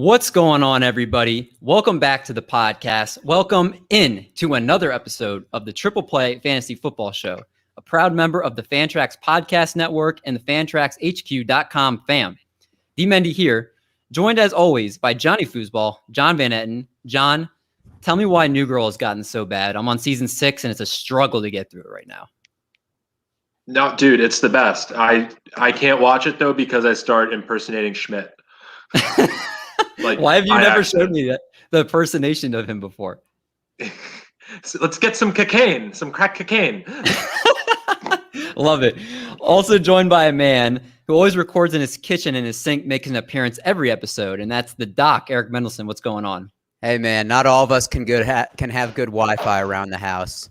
What's going on, everybody? Welcome back to the podcast. Welcome in to another episode of the Triple Play Fantasy Football Show, a proud member of the Fantrax Podcast Network and the FantraxHQ.com fam. D. Mendy here, joined as always by Johnny Foosball, John Van Etten. John, tell me why New Girl has gotten so bad. I'm on season 6 and it's a struggle to get through it right now. No, dude, it's the best. I can't watch it though because I start impersonating Schmidt. Like, why have you never showed me the impersonation of him before? So let's get some cocaine, some crack cocaine. Love it. Also joined by a man who always records in his kitchen and his sink, making an appearance every episode, and that's the Doc, Eric Mendelson. What's going on? Hey, man, not all of us can have good Wi-Fi around the house.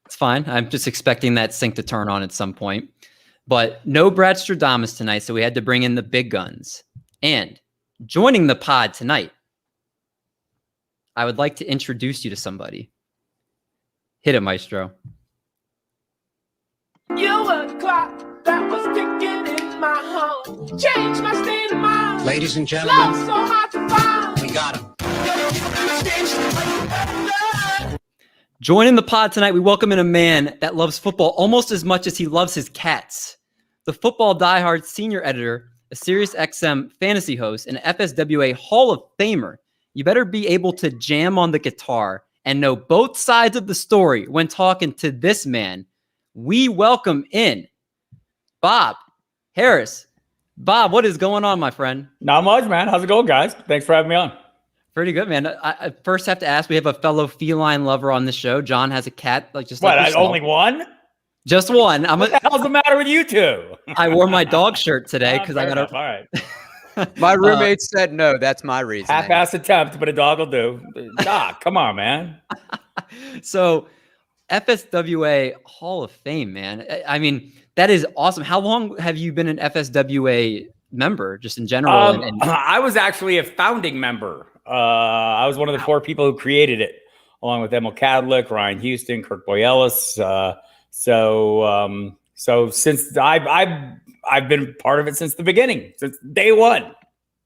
It's fine. I'm just expecting that sink to turn on at some point. But no Brad Stradamus tonight, so we had to bring in the big guns. And joining the pod tonight, I would like to introduce you to somebody. Hit it, Maestro. You were the clock that was ticking in my home. Changed my state of mind. Ladies and gentlemen, Love so hard to find. we got him. Joining the pod tonight, we welcome in a man that loves football almost as much as he loves his cats. The football Diehards senior editor, a SiriusXM fantasy host, and an FSWA Hall of Famer. You better be able to jam on the guitar and know both sides of the story when talking to this man. We welcome in Bob Harris. Bob, what is going on, my friend? Not much, man. How's it going, guys? Thanks for having me on. Pretty good, man. I first have to ask, we have a fellow feline lover on the show. John has a cat, What, only one? Just one. What the hell's the matter with you two? I wore my dog shirt today because I got All right. My roommate said no. That's my reason. Half-ass attempt, but a dog will do. Doc, come on, man. So, FSWA Hall of Fame, man. I mean, that is awesome. How long have you been an FSWA member, just in general? I was actually a founding member. I was one of the 4 people who created it, along with Emil Cadlick, Ryan Houston, Kirk Boyelis. So since I've been part of it since the beginning, since day one.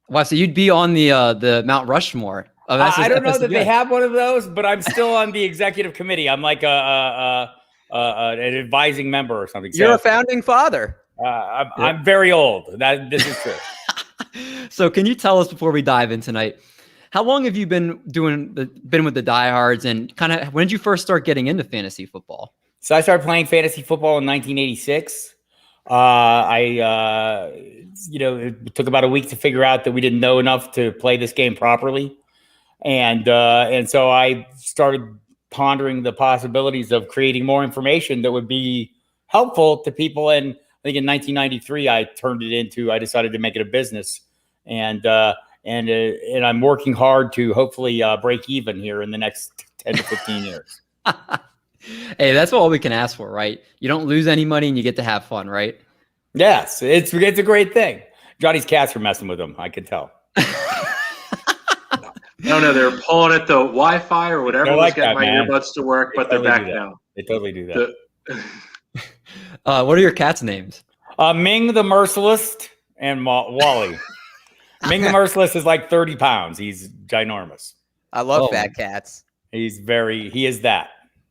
Wow, so you'd be on the Mount Rushmore of I don't know that they have one of those, but I'm still on the executive committee. I'm like an advising member or something. You're a founding father. I'm very old. This is true. So can you tell us before we dive in tonight, how long have you been with the Diehards, and kind of when did you first start getting into fantasy football? So I started playing fantasy football in 1986. It took about a week to figure out that we didn't know enough to play this game properly. And so I started pondering the possibilities of creating more information that would be helpful to people. And I think in 1993, I decided to make it a business. And I'm working hard to hopefully break even here in the next 10 to 15 years. Hey, that's all we can ask for, right? You don't lose any money and you get to have fun, right? Yes, it's a great thing. Johnny's cats are messing with him. I could tell. No, they're pulling at the Wi-Fi or whatever was getting my earbuds to work, but they're back now. They totally do that. What are your cats' names? Ming the Merciless and Wally. Ming the Merciless is like 30 pounds. He's ginormous. I love fat cats. He is that.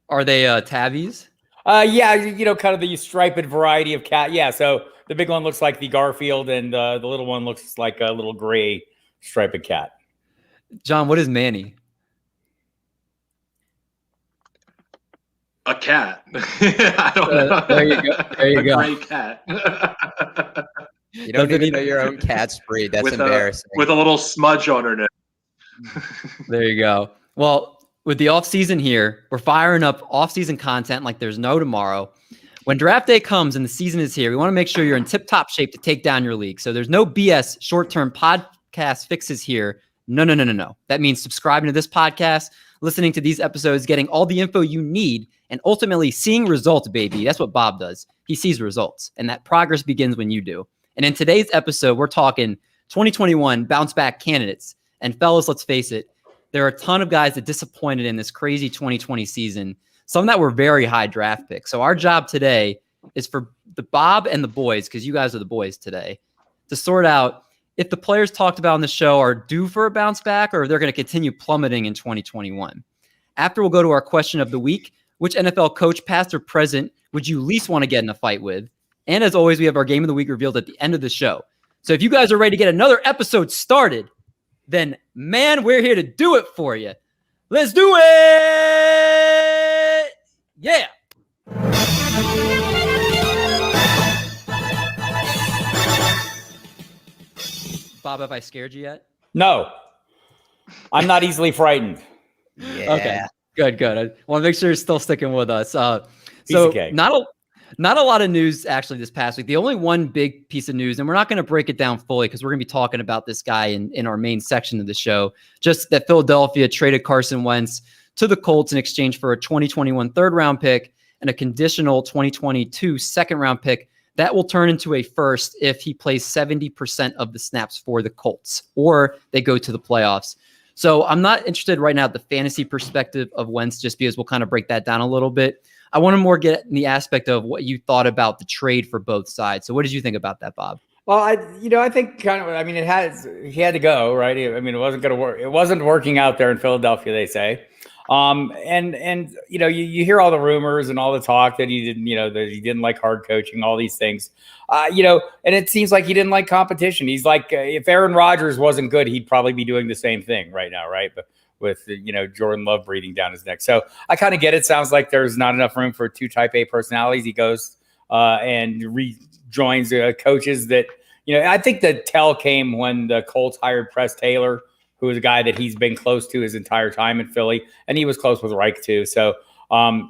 Are they tabbies? Yeah, kind of the striped variety of cat. Yeah, so the big one looks like the Garfield, and the little one looks like a little gray striped cat. John, what is Manny? A cat. I don't know. There you go. There you go. Gray cat. You don't even know your own cat's breed. That's embarrassing. With a little smudge on her neck. There you go. Well, with the off-season here, we're firing up off-season content like there's no tomorrow. When draft day comes and the season is here, we want to make sure you're in tip-top shape to take down your league. So there's no BS short-term podcast fixes here. No. That means subscribing to this podcast, listening to these episodes, getting all the info you need, and ultimately seeing results, baby. That's what Bob does. He sees results, and that progress begins when you do. And in today's episode, we're talking 2021 bounce-back candidates. And fellas, let's face it, there are a ton of guys that disappointed in this crazy 2020 season, some that were very high draft picks. So our job today is for the Bob and the boys, because you guys are the boys today, to sort out if the players talked about on the show are due for a bounce back or if they're going to continue plummeting in 2021. After, we'll go to our question of the week. Which NFL coach, past or present, would you least want to get in a fight with? And as always, we have our game of the week revealed at the end of the show. So if you guys are ready to get another episode started, then, man, we're here to do it for you. Let's do it! Yeah! Bob, have I scared you yet? No, I'm not easily frightened. Yeah. Okay, good. I want to make sure you're still sticking with us. So Okay. not a lot of news actually this past week. The only one big piece of news, and we're not going to break it down fully because we're going to be talking about this guy in our main section of the show, just that Philadelphia traded Carson Wentz to the Colts in exchange for a 2021 third-round pick and a conditional 2022 second-round pick that will turn into a first if he plays 70% of the snaps for the Colts or they go to the playoffs. So I'm not interested right now at the fantasy perspective of Wentz, just because we'll kind of break that down a little bit. I want to more get in the aspect of what you thought about the trade for both sides. So what did you think about that, Bob? Well, I think he had to go, right? I mean, it wasn't going to work. It wasn't working out there in Philadelphia, they say. And you hear all the rumors and all the talk that he didn't like hard coaching, all these things, and it seems like he didn't like competition. He's like, if Aaron Rodgers wasn't good, he'd probably be doing the same thing right now, right? But with Jordan Love breathing down his neck. So I kind of get it. Sounds like there's not enough room for two type A personalities. He goes and rejoins coaches that, I think the tell came when the Colts hired Press Taylor, who is a guy that he's been close to his entire time in Philly, and he was close with Reich too. So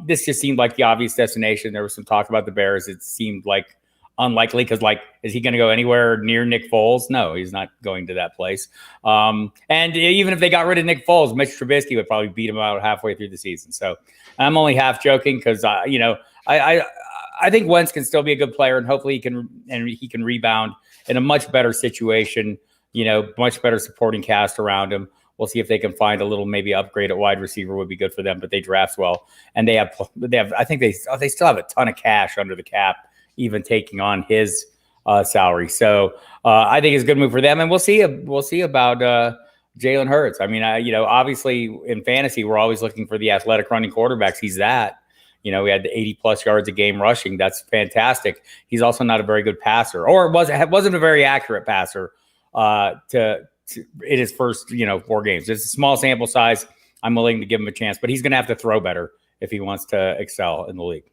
this just seemed like the obvious destination. There was some talk about the Bears. It seemed like unlikely because, is he going to go anywhere near Nick Foles? No, he's not going to that place. And even if they got rid of Nick Foles, Mitch Trubisky would probably beat him out halfway through the season. So I'm only half joking because I think Wentz can still be a good player, and hopefully he can rebound in a much better situation. Much better supporting cast around him. We'll see if they can find a little maybe upgrade at wide receiver would be good for them, but they draft well, and they have. I think they still have a ton of cash under the cap, even taking on his salary. So I think it's a good move for them, and we'll see about Jalen Hurts. I mean, obviously in fantasy we're always looking for the athletic running quarterbacks. He's that. We had the 80+ yards a game rushing. That's fantastic. He's also not a very good passer, or wasn't a very accurate passer. In his first 4 games. It's a small sample size. I'm willing to give him a chance, but he's going to have to throw better if he wants to excel in the league.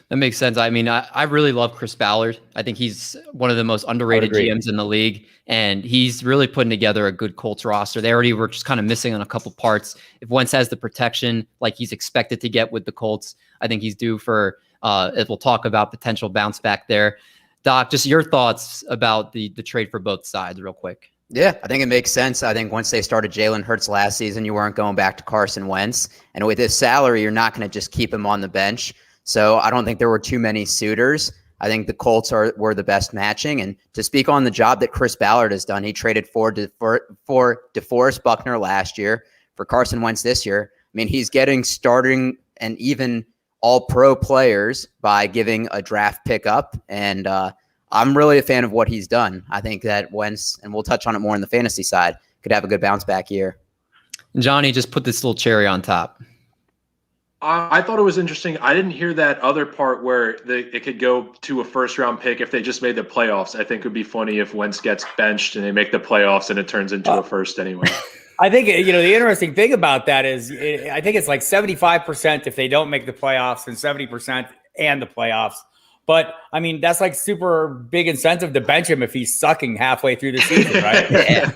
That makes sense. I mean, I really love Chris Ballard. I think he's one of the most underrated GMs in the league, and he's really putting together a good Colts roster. They already were just kind of missing on a couple parts. If Wentz has the protection like he's expected to get with the Colts, I think he's due for, as we'll talk about, potential bounce back there. Doc, just your thoughts about the trade for both sides real quick. Yeah, I think it makes sense. I think once they started Jalen Hurts last season, you weren't going back to Carson Wentz. And with his salary, you're not going to just keep him on the bench. So I don't think there were too many suitors. I think the Colts were the best matching. And to speak on the job that Chris Ballard has done, he traded for DeForest Buckner last year, for Carson Wentz this year. I mean, he's getting starting and even all-pro players by giving a draft pickup. And I'm really a fan of what he's done. I think that Wentz, and we'll touch on it more on the fantasy side, could have a good bounce back year. Johnny just put this little cherry on top. I thought it was interesting. I didn't hear that other part where it could go to a first-round pick if they just made the playoffs. I think it would be funny if Wentz gets benched and they make the playoffs and it turns into a first anyway. I think, the interesting thing about that is I think it's like 75% if they don't make the playoffs and 70% and the playoffs. But, I mean, that's like super big incentive to bench him if he's sucking halfway through the season, right? Yeah.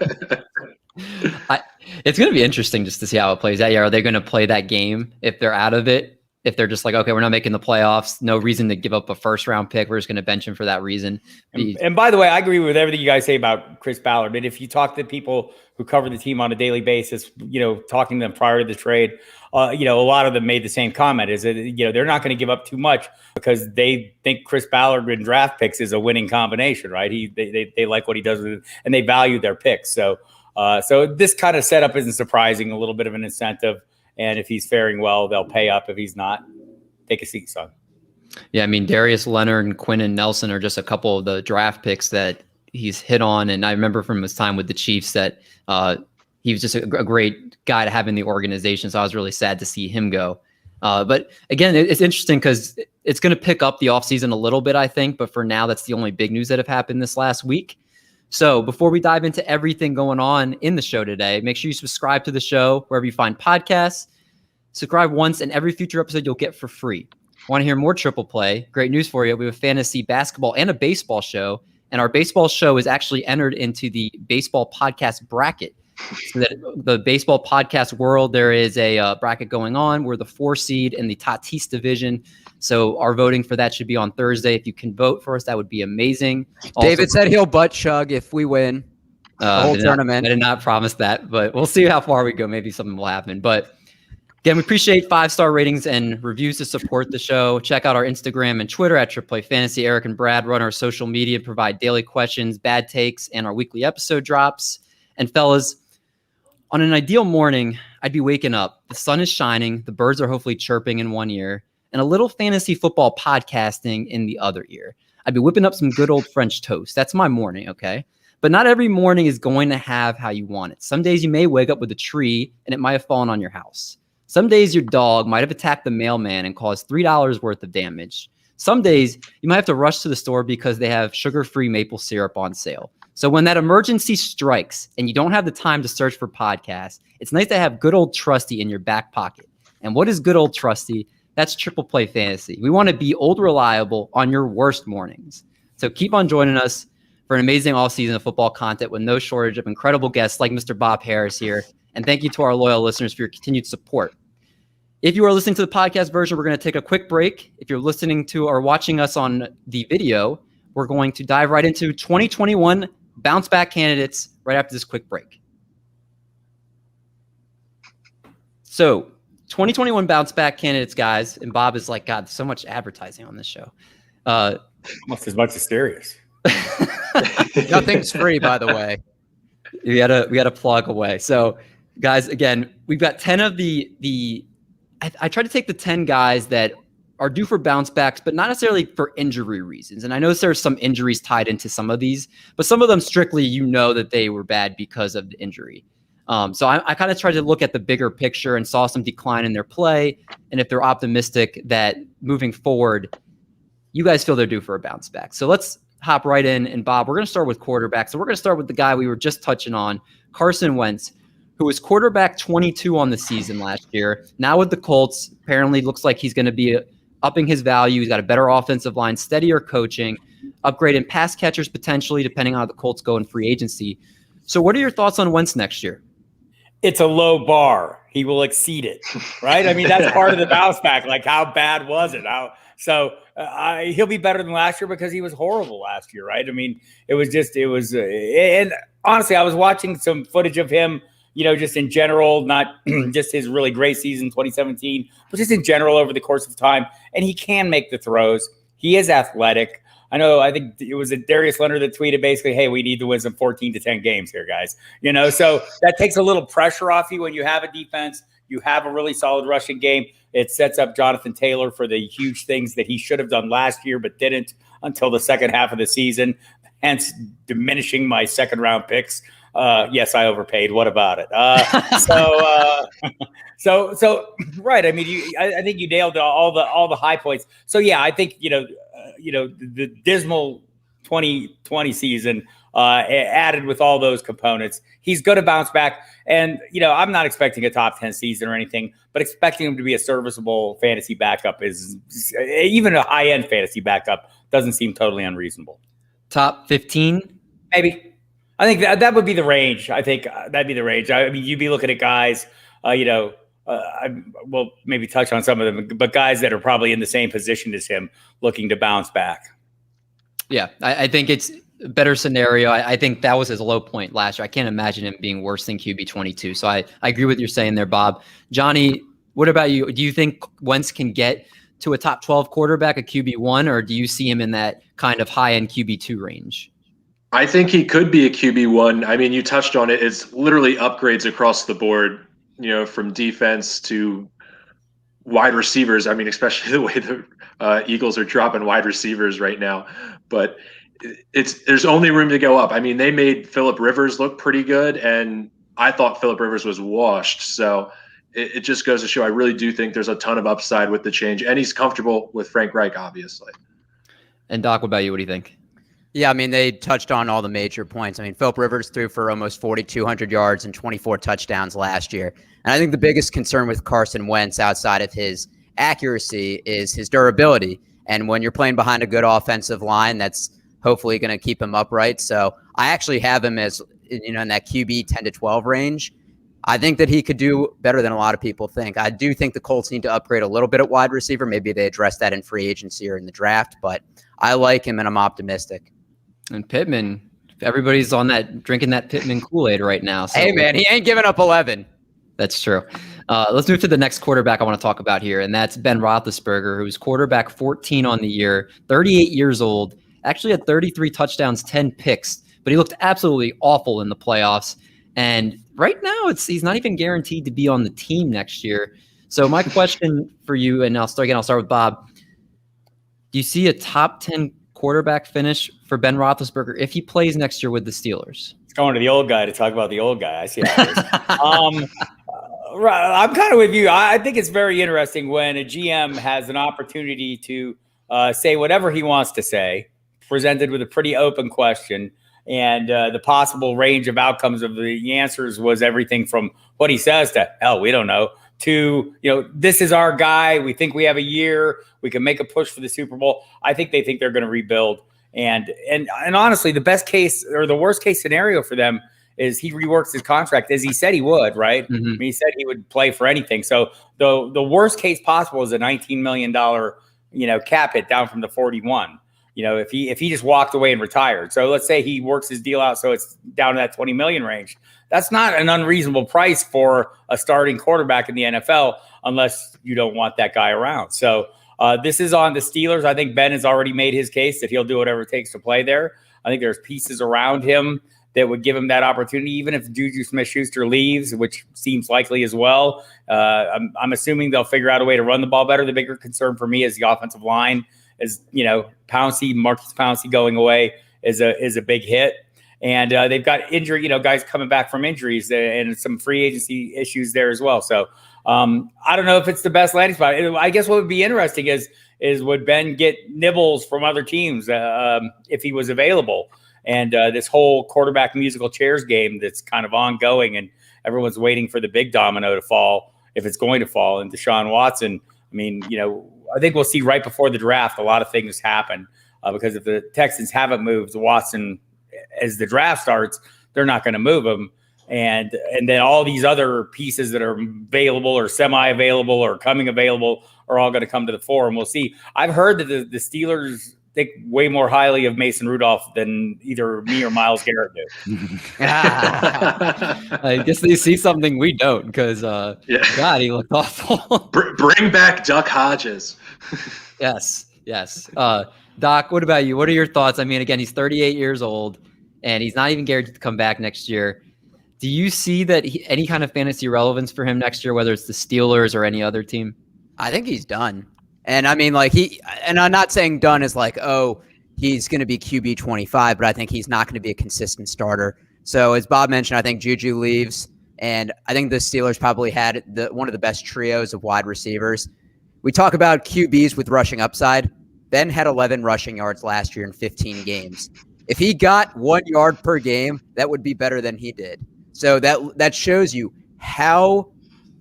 It's going to be interesting just to see how it plays out. Yeah, are they going to play that game if they're out of it? If they're just like, okay, we're not making the playoffs, no reason to give up a first-round pick. We're just going to bench him for that reason. And by the way, I agree with everything you guys say about Chris Ballard. And if you talk to people who cover the team on a daily basis, talking to them prior to the trade, a lot of them made the same comment: is that they're not going to give up too much because they think Chris Ballard in draft picks is a winning combination, right? They like what he does with it, and they value their picks. So this kind of setup isn't surprising. A little bit of an incentive. And if he's faring well, they'll pay up. If he's not, take a seat, son. Yeah, I mean, Darius Leonard and Quinn and Nelson are just a couple of the draft picks that he's hit on. And I remember from his time with the Chiefs that he was just a great guy to have in the organization. So I was really sad to see him go. But again, it's interesting because it's going to pick up the offseason a little bit, I think. But for now, that's the only big news that have happened this last week. So before we dive into everything going on in the show today, make sure you subscribe to the show wherever you find podcasts. Subscribe once, and every future episode you'll get for free. Want to hear more Triple Play? Great news for you. We have a fantasy basketball and a baseball show. And our baseball show is actually entered into the baseball podcast bracket. So that the baseball podcast world, there is a bracket going on. We're the 4 seed in the Tatis division. So our voting for that should be on Thursday. If you can vote for us, that would be amazing. David said he'll butt chug if we win the whole tournament. I did not promise that, but we'll see how far we go. Maybe something will happen. But again, we appreciate 5-star ratings and reviews to support the show. Check out our Instagram and Twitter at Triple Play Fantasy. Eric and Brad run our social media, provide daily questions, bad takes, and our weekly episode drops. And fellas, on an ideal morning, I'd be waking up. The sun is shining. The birds are hopefully chirping in one ear, and a little fantasy football podcasting in the other ear. I'd be whipping up some good old French toast. That's my morning, okay? But not every morning is going to have how you want it. Some days you may wake up with a tree, and it might have fallen on your house. Some days your dog might have attacked the mailman and caused $3 worth of damage. Some days you might have to rush to the store because they have sugar-free maple syrup on sale. So when that emergency strikes and you don't have the time to search for podcasts, it's nice to have good old Trusty in your back pocket. And what is good old Trusty? That's Triple Play Fantasy. We want to be old reliable on your worst mornings. So keep on joining us for an amazing all-season of football content with no shortage of incredible guests like Mr. Bob Harris here. And thank you to our loyal listeners for your continued support. If you are listening to the podcast version, we're going to take a quick break. If you're listening to or watching us on the video, we're going to dive right into 2021 bounce back candidates right after this quick break. So 2021 bounce back candidates, guys. And Bob is like, God, so much advertising on this show. Almost as much as Sirius. Nothing's free, by the way. We gotta plug away. So guys, again, we've got 10 of I tried to take the 10 guys that are due for bounce backs, but not necessarily for injury reasons. And I know there's some injuries tied into some of these, but some of them strictly, that they were bad because of the injury. So I kind of tried to look at the bigger picture and saw some decline in their play. And if they're optimistic that moving forward, you guys feel they're due for a bounce back. So let's hop right in. And Bob, we're going to start with quarterback. So we're going to start with the guy we were just touching on, Carson Wentz, who was quarterback 22 on the season last year. Now with the Colts, apparently looks like he's going to be upping his value. He's got a better offensive line, steadier coaching, upgrade in pass catchers potentially, depending on how the Colts go in free agency. So what are your thoughts on Wentz next year? It's a low bar. He will exceed it, right? I mean, that's part of the bounce back. Like, how bad was it? He'll be better than last year because he was horrible last year, right? I mean, and honestly, I was watching some footage of him, just in general, not just his really great season 2017, but just in general over the course of time. And he can make the throws. He is athletic. I think it was Darius Leonard that tweeted basically, hey, we need to win some 14 to 10 games here, guys. So that takes a little pressure off you when you have a defense, you have a really solid rushing game. It sets up Jonathan Taylor for the huge things that he should have done last year, but didn't until the second half of the season, hence diminishing my second round picks. Yes, I overpaid. What about it? So right. I mean, I think you nailed all the high points. So yeah, I think the dismal 2020 season added with all those components, he's going to bounce back. And I'm not expecting a top 10 season or anything, but expecting him to be a serviceable fantasy backup is even a high end fantasy backup doesn't seem totally unreasonable. Top 15, maybe. I think that would be the range. I think that'd be the range. I mean, you'd be looking at guys, we'll maybe touch on some of them, but guys that are probably in the same position as him looking to bounce back. Yeah, I think it's a better scenario. I think that was his low point last year. I can't imagine him being worse than QB 22. So I agree with what you're saying there, Bob. Johnny, what about you? Do you think Wentz can get to a top 12 quarterback, a QB1, or do you see him in that kind of high-end QB2 range? I think he could be a QB1. I mean, you touched on it. It's literally upgrades across the board, from defense to wide receivers. I mean, especially the way the Eagles are dropping wide receivers right now. But there's only room to go up. I mean, they made Phillip Rivers look pretty good, and I thought Phillip Rivers was washed. So it just goes to show I really do think there's a ton of upside with the change, and he's comfortable with Frank Reich, obviously. And Doc, what about you? What do you think? Yeah, I mean, they touched on all the major points. I mean, Phillip Rivers threw for almost 4,200 yards and 24 touchdowns last year. And I think the biggest concern with Carson Wentz outside of his accuracy is his durability. And when you're playing behind a good offensive line, that's hopefully going to keep him upright. So I actually have him as, in that QB 10 to 12 range. I think that he could do better than a lot of people think. I do think the Colts need to upgrade a little bit at wide receiver. Maybe they address that in free agency or in the draft, but I like him and I'm optimistic. And Pittman, everybody's on that drinking that Pittman Kool-Aid right now. So hey, man, he ain't giving up 11. That's true. Let's move to the next quarterback I want to talk about here, and that's Ben Roethlisberger, who's quarterback 14 on the year, 38 years old, actually had 33 touchdowns, 10 picks, but he looked absolutely awful in the playoffs. And right now, he's not even guaranteed to be on the team next year. So my question for you, and I'll start with Bob. Do you see a top 10 quarterback finish for Ben Roethlisberger if he plays next year with the Steelers? It's going to the old guy to talk about the old guy. I see how it is. I'm kind of with you. I think it's very interesting when a GM has an opportunity to say whatever he wants to say, presented with a pretty open question. And the possible range of outcomes of the answers was everything from what he says to, hell, we don't know, to, this is our guy. We think we have a year. We can make a push for the Super Bowl. I think they think they're going to rebuild. And honestly, the best case or the worst case scenario for them is he reworks his contract as he said he would, right? Mm-hmm. I mean, he said he would play for anything. So the worst case possible is a $19 million, cap hit down from the 41. If he just walked away and retired. So let's say he works his deal out so it's down to that 20 million range. That's not an unreasonable price for a starting quarterback in the NFL unless you don't want that guy around. So this is on the Steelers. I think Ben has already made his case that he'll do whatever it takes to play there. I think there's pieces around him that would give him that opportunity, even if Juju Smith-Schuster leaves, which seems likely as well. I'm assuming they'll figure out a way to run the ball better. The bigger concern for me is the offensive line. Is Marquise Pouncey going away is a big hit, and they've got injury, guys coming back from injuries and some free agency issues there as well. So I don't know if it's the best landing spot. I guess what would be interesting is would Ben get nibbles from other teams if he was available, and this whole quarterback musical chairs game that's kind of ongoing, and everyone's waiting for the big domino to fall if it's going to fall. And Deshaun Watson, I mean, I think we'll see right before the draft a lot of things happen because if the Texans haven't moved Watson as the draft starts, they're not going to move him. And then all these other pieces that are available or semi-available or coming available are all going to come to the fore, and we'll see. I've heard that the Steelers think way more highly of Mason Rudolph than either me or Myles Garrett do. I guess they see something we don't because, God, he looked awful. Bring back Duck Hodges. Yes. Doc, what about you? What are your thoughts? I mean, again, he's 38 years old, and he's not even guaranteed to come back next year. Do you see that any kind of fantasy relevance for him next year, whether it's the Steelers or any other team? I think he's done. And I mean, and I'm not saying done is like, oh, he's going to be QB 25, but I think he's not going to be a consistent starter. So as Bob mentioned, I think Juju leaves, and I think the Steelers probably had one of the best trios of wide receivers. We talk about QBs with rushing upside. Ben had 11 rushing yards last year in 15 games. If he got 1 yard per game, that would be better than he did. So that shows you how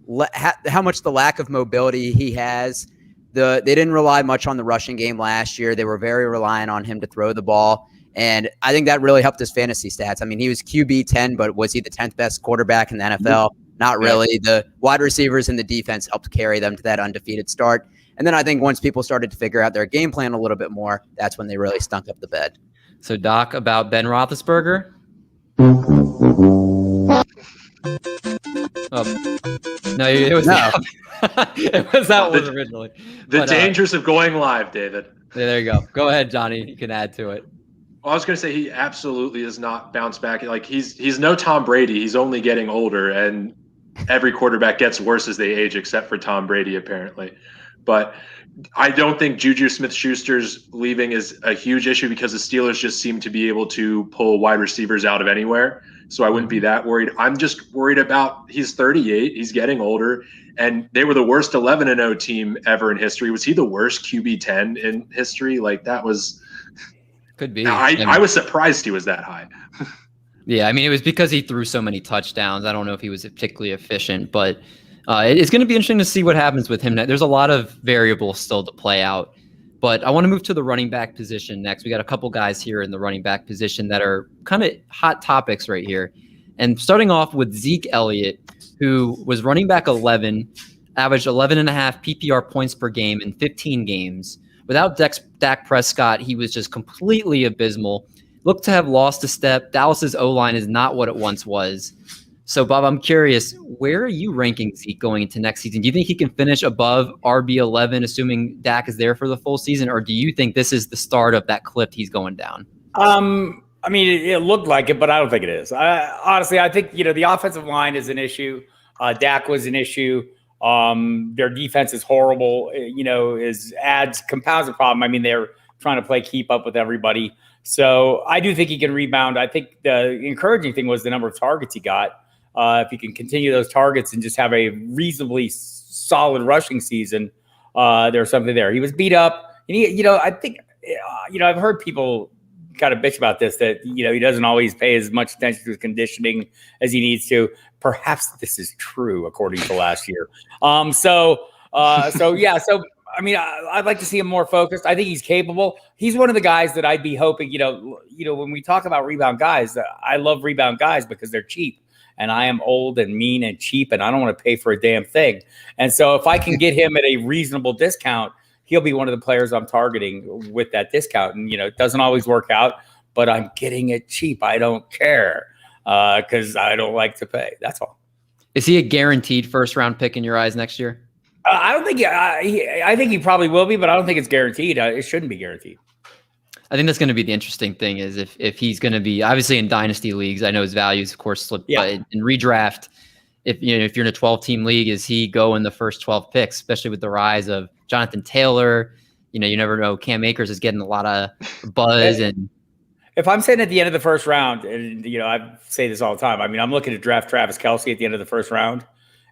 much the lack of mobility he has. They didn't rely much on the rushing game last year. They were very reliant on him to throw the ball. And I think that really helped his fantasy stats. I mean, he was QB 10, but was he the 10th best quarterback in the NFL? Not really. The wide receivers and the defense helped carry them to that undefeated start. And then I think once people started to figure out their game plan a little bit more, that's when they really stunk up the bed. So, Doc, about Ben Roethlisberger? No, it was it was that one originally. The dangers of going live, David. There you go. Go ahead, Johnny. You can add to it. Well, I was going to say he absolutely does not bounce back. Like he's no Tom Brady. He's only getting older, and every quarterback gets worse as they age, except for Tom Brady, apparently. But I don't think Juju Smith-Schuster's leaving is a huge issue because the Steelers just seem to be able to pull wide receivers out of anywhere. So I wouldn't be that worried. I'm just worried about he's 38. He's getting older. And they were the worst 11-0 team ever in history. Was he the worst QB 10 in history? Like that was – could be. I was surprised he was that high. Yeah, I mean, it was because he threw so many touchdowns. I don't know if he was particularly efficient, but it's going to be interesting to see what happens with him. There's a lot of variables still to play out. But I want to move to the running back position next. We got a couple guys here in the running back position that are kind of hot topics right here. And starting off with Zeke Elliott, who was running back 11, averaged 11.5 PPR points per game in 15 games. Without Dak Prescott, he was just completely abysmal. Looked to have lost a step. Dallas's O-line is not what it once was. So, Bob, I'm curious, where are you ranking Zeke going into next season? Do you think he can finish above RB11, assuming Dak is there for the full season, or do you think this is the start of that cliff he's going down? I mean, it looked like it, but I don't think it is. Honestly, I think, the offensive line is an issue. Dak was an issue. Their defense is horrible, compounds the problem. I mean, they're trying to play keep up with everybody. So I do think he can rebound. I think the encouraging thing was the number of targets he got. If he can continue those targets and just have a reasonably solid rushing season, there's something there. He was beat up. And I think, I've heard people kind of bitch about this, that, he doesn't always pay as much attention to his conditioning as he needs to. Perhaps this is true according to last year. I mean, I'd like to see him more focused. I think he's capable. He's one of the guys that I'd be hoping, when we talk about rebound guys, I love rebound guys because they're cheap. And I am old and mean and cheap, and I don't want to pay for a damn thing. And so if I can get him at a reasonable discount, he'll be one of the players I'm targeting with that discount. And, it doesn't always work out, but I'm getting it cheap. I don't care because I don't like to pay. That's all. Is he a guaranteed first-round pick in your eyes next year? I don't think I think he probably will be, but I don't think it's guaranteed. It shouldn't be guaranteed. I think that's going to be the interesting thing is if he's going to be obviously in dynasty leagues. I know his values, of course, slip. Yeah. But in redraft, if you're in a 12-team league, is he go in the first 12 picks, especially with the rise of Jonathan Taylor? You never know. Cam Akers is getting a lot of buzz. And if I'm sitting at the end of the first round, and I say this all the time. I mean, I'm looking to draft Travis Kelce at the end of the first round.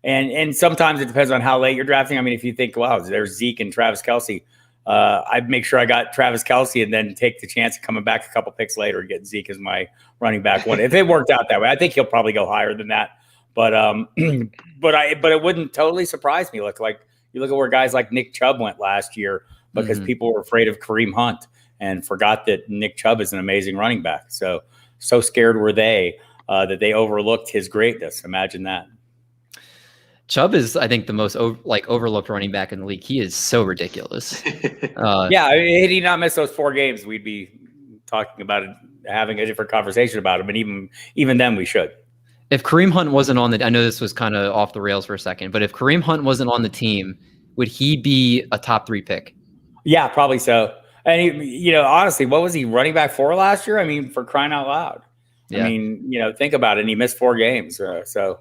And sometimes it depends on how late you're drafting. I mean, if you think, wow, there's Zeke and Travis Kelce, I'd make sure I got Travis Kelce and then take the chance of coming back a couple picks later and getting Zeke as my running back one. If it worked out that way, I think he'll probably go higher than that. But it wouldn't totally surprise me. Like you look at where guys like Nick Chubb went last year because people were afraid of Kareem Hunt and forgot that Nick Chubb is an amazing running back. So scared were they that they overlooked his greatness. Imagine that. Chubb is, I think, the most overlooked running back in the league. He is so ridiculous. Yeah, I mean, had he not missed those 4 games, we'd be talking about it, having a different conversation about him. And even then, we should. If Kareem Hunt wasn't on I know this was kind of off the rails for a second, but if Kareem Hunt wasn't on the team, would he be a top 3 pick? Yeah, probably so. And honestly, what was he running back for last year? I mean, for crying out loud. Yeah. I mean, think about it. And he missed 4 games, so.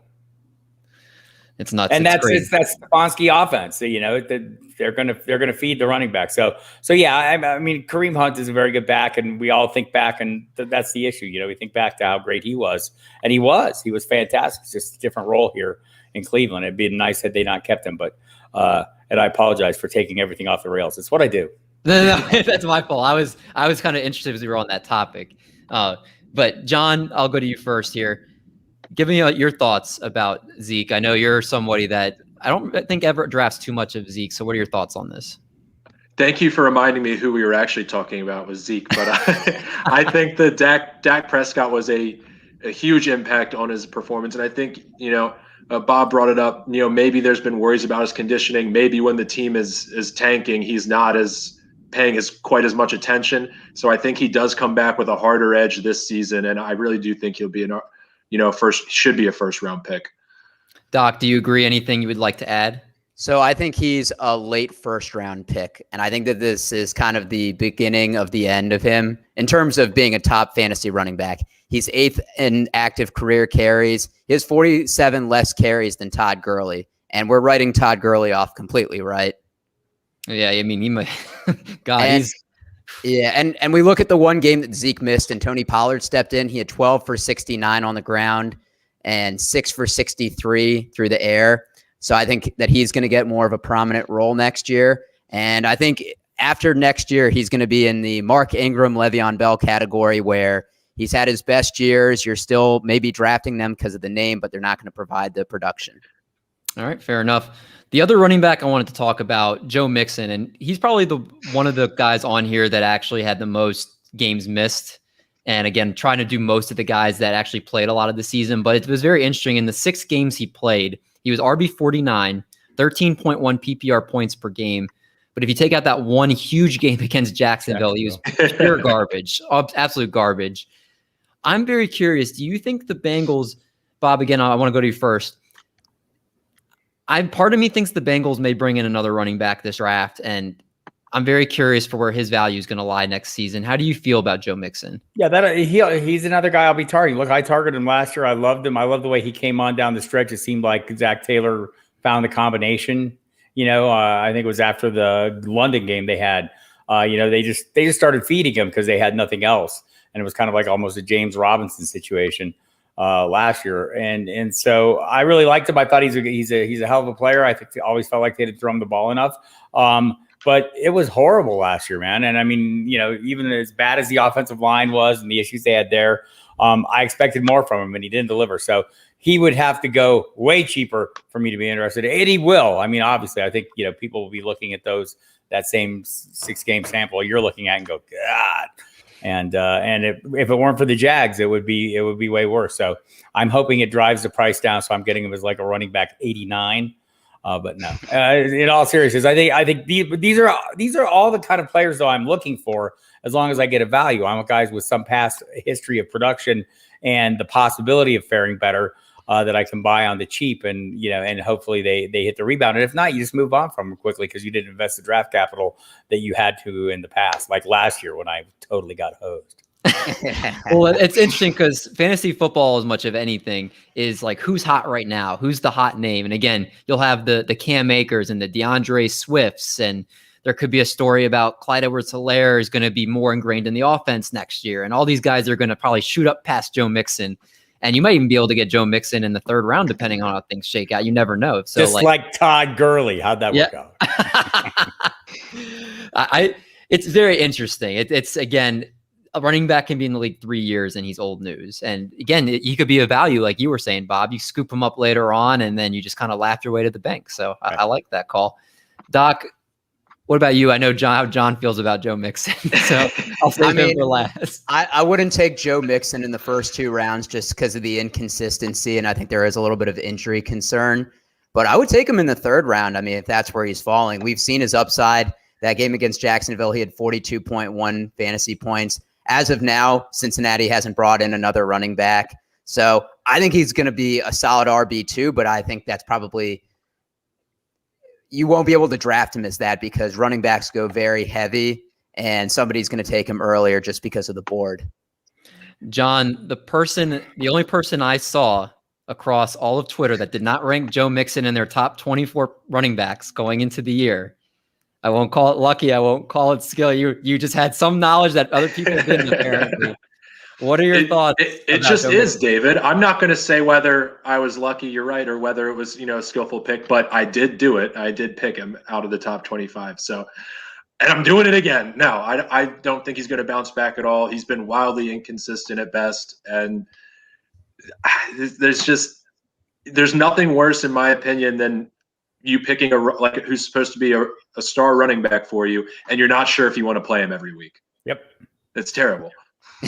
It's nuts. And that's Stefanski offense. They're gonna feed the running back. So yeah. I mean, Kareem Hunt is a very good back, and we all think back, and that's the issue. We think back to how great he was, and he was fantastic. It's just a different role here in Cleveland. It'd be nice had they not kept him, but and I apologize for taking everything off the rails. It's what I do. No, that's my fault. I was kind of interested as we were on that topic. But John, I'll go to you first here. Give me your thoughts about Zeke. I know you're somebody that I don't think ever drafts too much of Zeke. So what are your thoughts on this? Thank you for reminding me who we were actually talking about was Zeke. But I think that Dak Prescott was a huge impact on his performance. And I think, Bob brought it up, maybe there's been worries about his conditioning. Maybe when the team is tanking, he's not paying quite as much attention. So I think he does come back with a harder edge this season. And I really do think he'll be should be a first-round pick. Doc, do you agree? Anything you would like to add? So I think he's a late first-round pick, and I think that this is kind of the beginning of the end of him in terms of being a top fantasy running back. He's 8th in active career carries. He has 47 less carries than Todd Gurley, and we're writing Todd Gurley off completely, right? Yeah, I mean, he might. God, And he's yeah, and we look at the one game that Zeke missed and Tony Pollard stepped in. He had 12 for 69 on the ground and 6 for 63 through the air. So I think that he's going to get more of a prominent role next year. And I think after next year, he's going to be in the Mark Ingram, Le'Veon Bell category where he's had his best years. You're still maybe drafting them because of the name, but they're not going to provide the production. all right. Fair enough. The other running back I wanted to talk about, Joe Mixon, and he's probably one of the guys on here that actually had the most games missed. And again, trying to do most of the guys that actually played a lot of the season. But it was very interesting. In the 6 games he played, he was RB 49, 13.1 PPR points per game. But if you take out that one huge game against Jacksonville, he was pure garbage, absolute garbage. I'm very curious. Do you think the Bengals, Bob, again, I want to go to you first. Part of me thinks the Bengals may bring in another running back this draft, and I'm very curious for where his value is going to lie next season. How do you feel about Joe Mixon? Yeah, he's another guy I'll be targeting. Look, I targeted him last year. I loved him. I love the way he came on down the stretch. It seemed like Zach Taylor found the combination. I think it was after the London game they had. They just started feeding him because they had nothing else, and it was kind of like almost a James Robinson situation last year. And so I really liked him. I thought he's a hell of a player. I think always felt like they didn't throw him the ball enough. But it was horrible last year, man. And I mean, even as bad as the offensive line was and the issues they had there, I expected more from him, and he didn't deliver. So he would have to go way cheaper for me to be interested. And he will. I mean, obviously, I think people will be looking at that same 6-game sample you're looking at and go, God. And if it weren't for the Jags, it would be way worse. So I'm hoping it drives the price down. So I'm getting him as like a running back 89. But no, in all seriousness, I think these are all the kind of players though I'm looking for. As long as I get a value, I'm a guys with some past history of production and the possibility of faring better that I can buy on the cheap, and hopefully they hit the rebound. And if not, you just move on from them quickly because you didn't invest the draft capital that you had to in the past, like last year when I totally got hosed. Well, it's interesting because fantasy football, as much of anything, is like who's hot right now, who's the hot name. And again, you'll have the Cam Akers and the DeAndre Swifts, and there could be a story about Clyde Edwards-Helaire is going to be more ingrained in the offense next year, and all these guys are going to probably shoot up past Joe Mixon. And you might even be able to get Joe Mixon in the 3rd round, depending on how things shake out. You never know. So, just like Todd Gurley, how'd that work out? It's very interesting. It's again, a running back can be in the league 3 years and he's old news. And again, he could be a value, like you were saying, Bob. You scoop him up later on, and then you just kind of laugh your way to the bank. So right. I like that call. Doc, what about you? I know how John feels about Joe Mixon, so I'll save him for last. I wouldn't take Joe Mixon in the first 2 rounds just because of the inconsistency, and I think there is a little bit of injury concern. But I would take him in the 3rd round. I mean, if that's where he's falling. We've seen his upside. That game against Jacksonville, he had 42.1 fantasy points. As of now, Cincinnati hasn't brought in another running back. So I think he's going to be a solid RB2, but I think that's probably – you won't be able to draft him as that because running backs go very heavy, and somebody's going to take him earlier just because of the board. John, the only person I saw across all of Twitter that did not rank Joe Mixon in their top 24 running backs going into the year. I won't call it lucky. I won't call it skill. You just had some knowledge that other people didn't, apparently. What are your thoughts? It just is, David. I'm not going to say whether I was lucky, you're right, or whether it was, a skillful pick, but I did do it. I did pick him out of the top 25. So, and I'm doing it again. No, I don't think he's going to bounce back at all. He's been wildly inconsistent at best. And there's nothing worse, in my opinion, than you picking who's supposed to be a star running back for you, and you're not sure if you want to play him every week. Yep. It's terrible.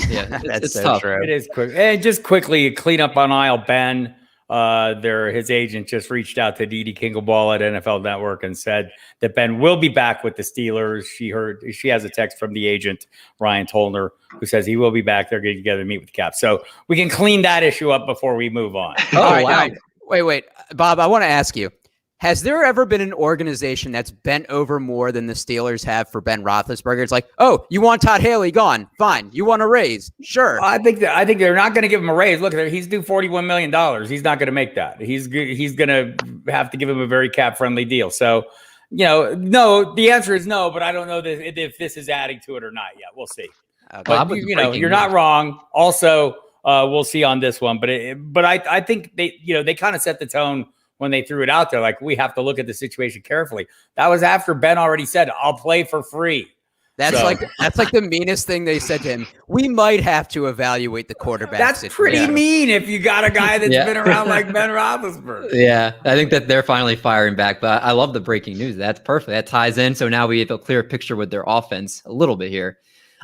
Yeah, it's so tough. true. It is quick. And just quickly clean up on aisle Ben. His agent just reached out to Dee Kingleball at NFL Network and said that Ben will be back with the Steelers. She has a text from the agent, Ryan Tolner, who says he will be back. They're getting together to meet with the Cap. So we can clean that issue up before we move on. All right. Wait, Bob, I want to ask you, has there ever been an organization that's bent over more than the Steelers have for Ben Roethlisberger? It's like, oh, you want Todd Haley gone? Fine. You want a raise? Sure. I think they're not going to give him a raise. Look, he's due $41 million. He's not going to make that. He's going to have to give him a very cap friendly deal. So No, the answer is no, but I don't know if this is adding to it or not yet. We'll see. Okay. But you're not wrong. Also, we'll see on this one. But I think they kind of set the tone when they threw it out there. Like, we have to look at the situation carefully. That was after Ben already said, "I'll play for free." That's like the meanest thing they said to him. We might have to evaluate the quarterback. That's pretty mean if you got a guy that's been around like Ben Roethlisberger. Yeah, I think that they're finally firing back. But I love the breaking news. That's perfect. That ties in. So now we have a clear picture with their offense a little bit here.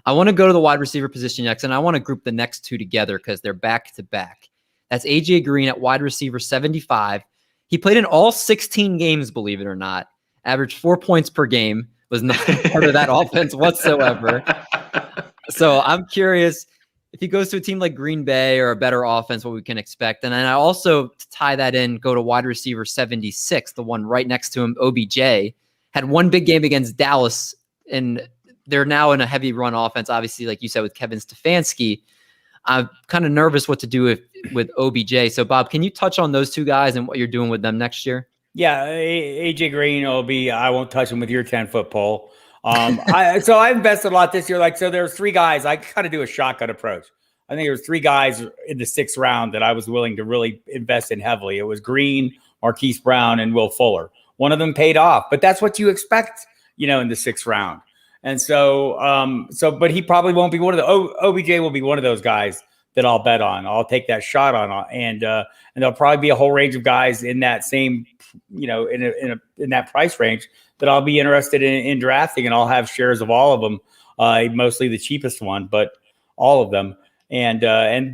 I want to go to the wide receiver position next, and I want to group the next two together because they're back to back. That's AJ Green at wide receiver 75. He played in all 16 games, believe it or not. Averaged 4 points per game. Was not part of that offense whatsoever. So I'm curious if he goes to a team like Green Bay or a better offense, what we can expect. And then I also, to tie that in, go to wide receiver 76, the one right next to him, OBJ. Had one big game against Dallas, and they're now in a heavy run offense, obviously, like you said, with Kevin Stefanski. I'm kind of nervous what to do with OBJ. So, Bob, can you touch on those two guys and what you're doing with them next year? Yeah, AJ Green will be. I won't touch him with your 10-foot pole. So I invested a lot this year. So there's three guys. I kind of do a shotgun approach. I think there was three guys in the 6th round that I was willing to really invest in heavily. It was Green, Marquise Brown, and Will Fuller. One of them paid off, but that's what you expect, in the 6th round. And but he probably won't be one of the OBJ will be one of those guys that I'll bet on. I'll take that shot on, and there'll probably be a whole range of guys in that same, in that price range that I'll be interested in drafting, and I'll have shares of all of them, mostly the cheapest one, but all of them. And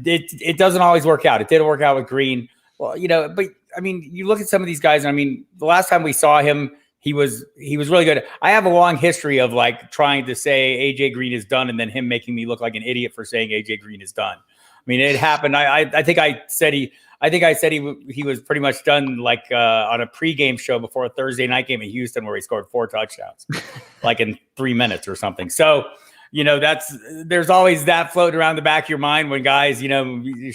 it doesn't always work out. It didn't work out with Green. Well, but I mean, you look at some of these guys, and I mean, the last time we saw him, he was really good. I have a long history of like trying to say AJ Green is done, and then him making me look like an idiot for saying AJ Green is done. I mean, it happened. I think I said he was pretty much done, like on a pregame show before a Thursday night game in Houston where he scored 4 touchdowns, like in 3 minutes or something. So, there's always that floating around the back of your mind when guys,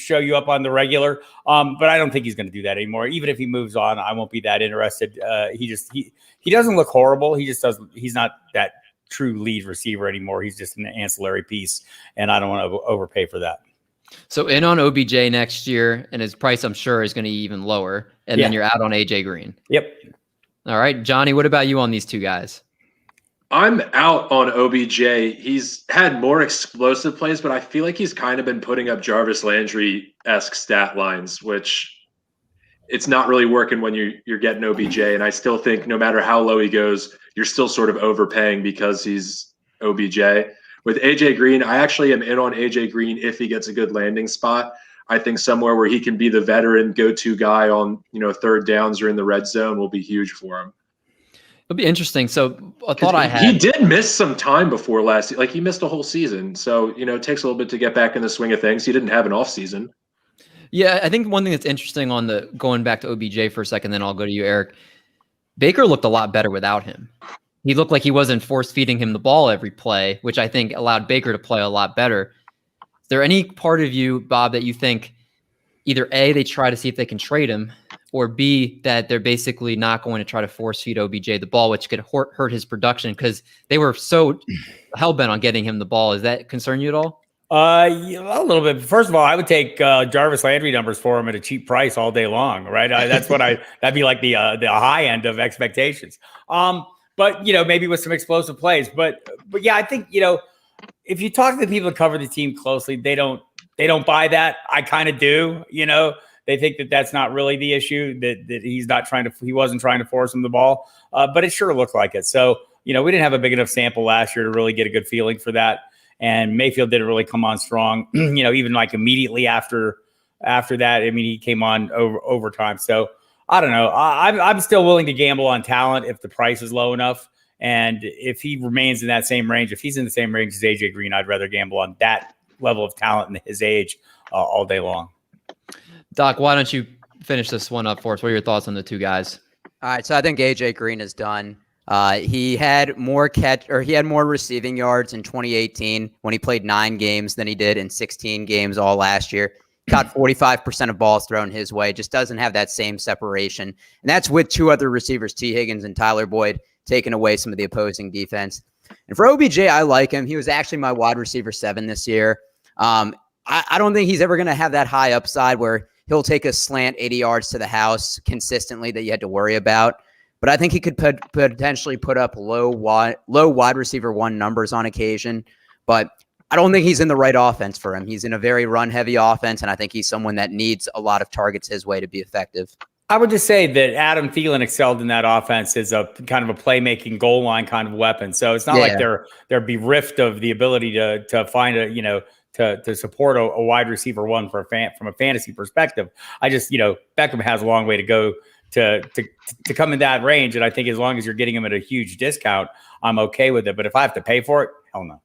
show you up on the regular. But I don't think he's going to do that anymore. Even if he moves on, I won't be that interested. He doesn't look horrible. He just doesn't. He's not that true lead receiver anymore. He's just an ancillary piece, and I don't want to overpay for that. So in on OBJ next year, and his price, I'm sure, is going to be even lower. And then you're out on AJ Green. Yep. All right, Johnny, what about you on these two guys? I'm out on OBJ. He's had more explosive plays, but I feel like he's kind of been putting up Jarvis Landry-esque stat lines, which it's not really working when you're getting OBJ. And I still think no matter how low he goes, you're still sort of overpaying because he's OBJ. With AJ Green, I actually am in on AJ Green if he gets a good landing spot. I think somewhere where he can be the veteran go-to guy on, 3rd downs or in the red zone will be huge for him. It'll be interesting. So a thought I had. He did miss some time before last. Like he missed a whole season. So, it takes a little bit to get back in the swing of things. He didn't have an off season. Yeah, I think one thing that's interesting on the going back to OBJ for a second, then I'll go to you, Eric. Baker looked a lot better without him. He looked like he wasn't force feeding him the ball every play, which I think allowed Baker to play a lot better. Is there any part of you, Bob, that you think either A, they try to see if they can trade him, or B, that they're basically not going to try to force feed OBJ the ball, which could hurt his production because they were so hell-bent on getting him the ball. Does that concern you at all? A little bit. First of all, I would take Jarvis Landry numbers for him at a cheap price all day long, right? That's what that'd be like the high end of expectations. But, maybe with some explosive plays. But yeah, I think, if you talk to the people that cover the team closely, they don't buy that. I kind of do, They think that that's not really the issue, that he wasn't trying to force him the ball. But it sure looked like it. So, we didn't have a big enough sample last year to really get a good feeling for that. And Mayfield didn't really come on strong, even like immediately after that. I mean, he came on overtime. So I don't know. I'm still willing to gamble on talent if the price is low enough. And if he remains in that same range, if he's in the same range as AJ Green, I'd rather gamble on that level of talent and his age all day long. Doc, why don't you finish this one up for us? What are your thoughts on the two guys? All right, so I think AJ Green is done. He had more receiving yards in 2018 when he played 9 games than he did in 16 games all last year. Caught 45% of balls thrown his way. Just doesn't have that same separation. And that's with 2 other receivers, T. Higgins and Tyler Boyd, taking away some of the opposing defense. And for OBJ, I like him. He was actually my wide receiver 7 this year. I don't think he's ever going to have that high upside where he'll take a slant 80 yards to the house consistently that you had to worry about. But I think he could potentially put up low wide receiver 1 numbers on occasion. But I don't think he's in the right offense for him. He's in a very run-heavy offense, and I think he's someone that needs a lot of targets his way to be effective. I would just say that Adam Thielen excelled in that offense as a kind of a playmaking goal line kind of weapon. So it's not like they're bereft of the ability to find to support a wide receiver 1 from a fantasy perspective. I just, Beckham has a long way to go to come in that range. And I think as long as you're getting him at a huge discount, I'm okay with it. But if I have to pay for it, hell no.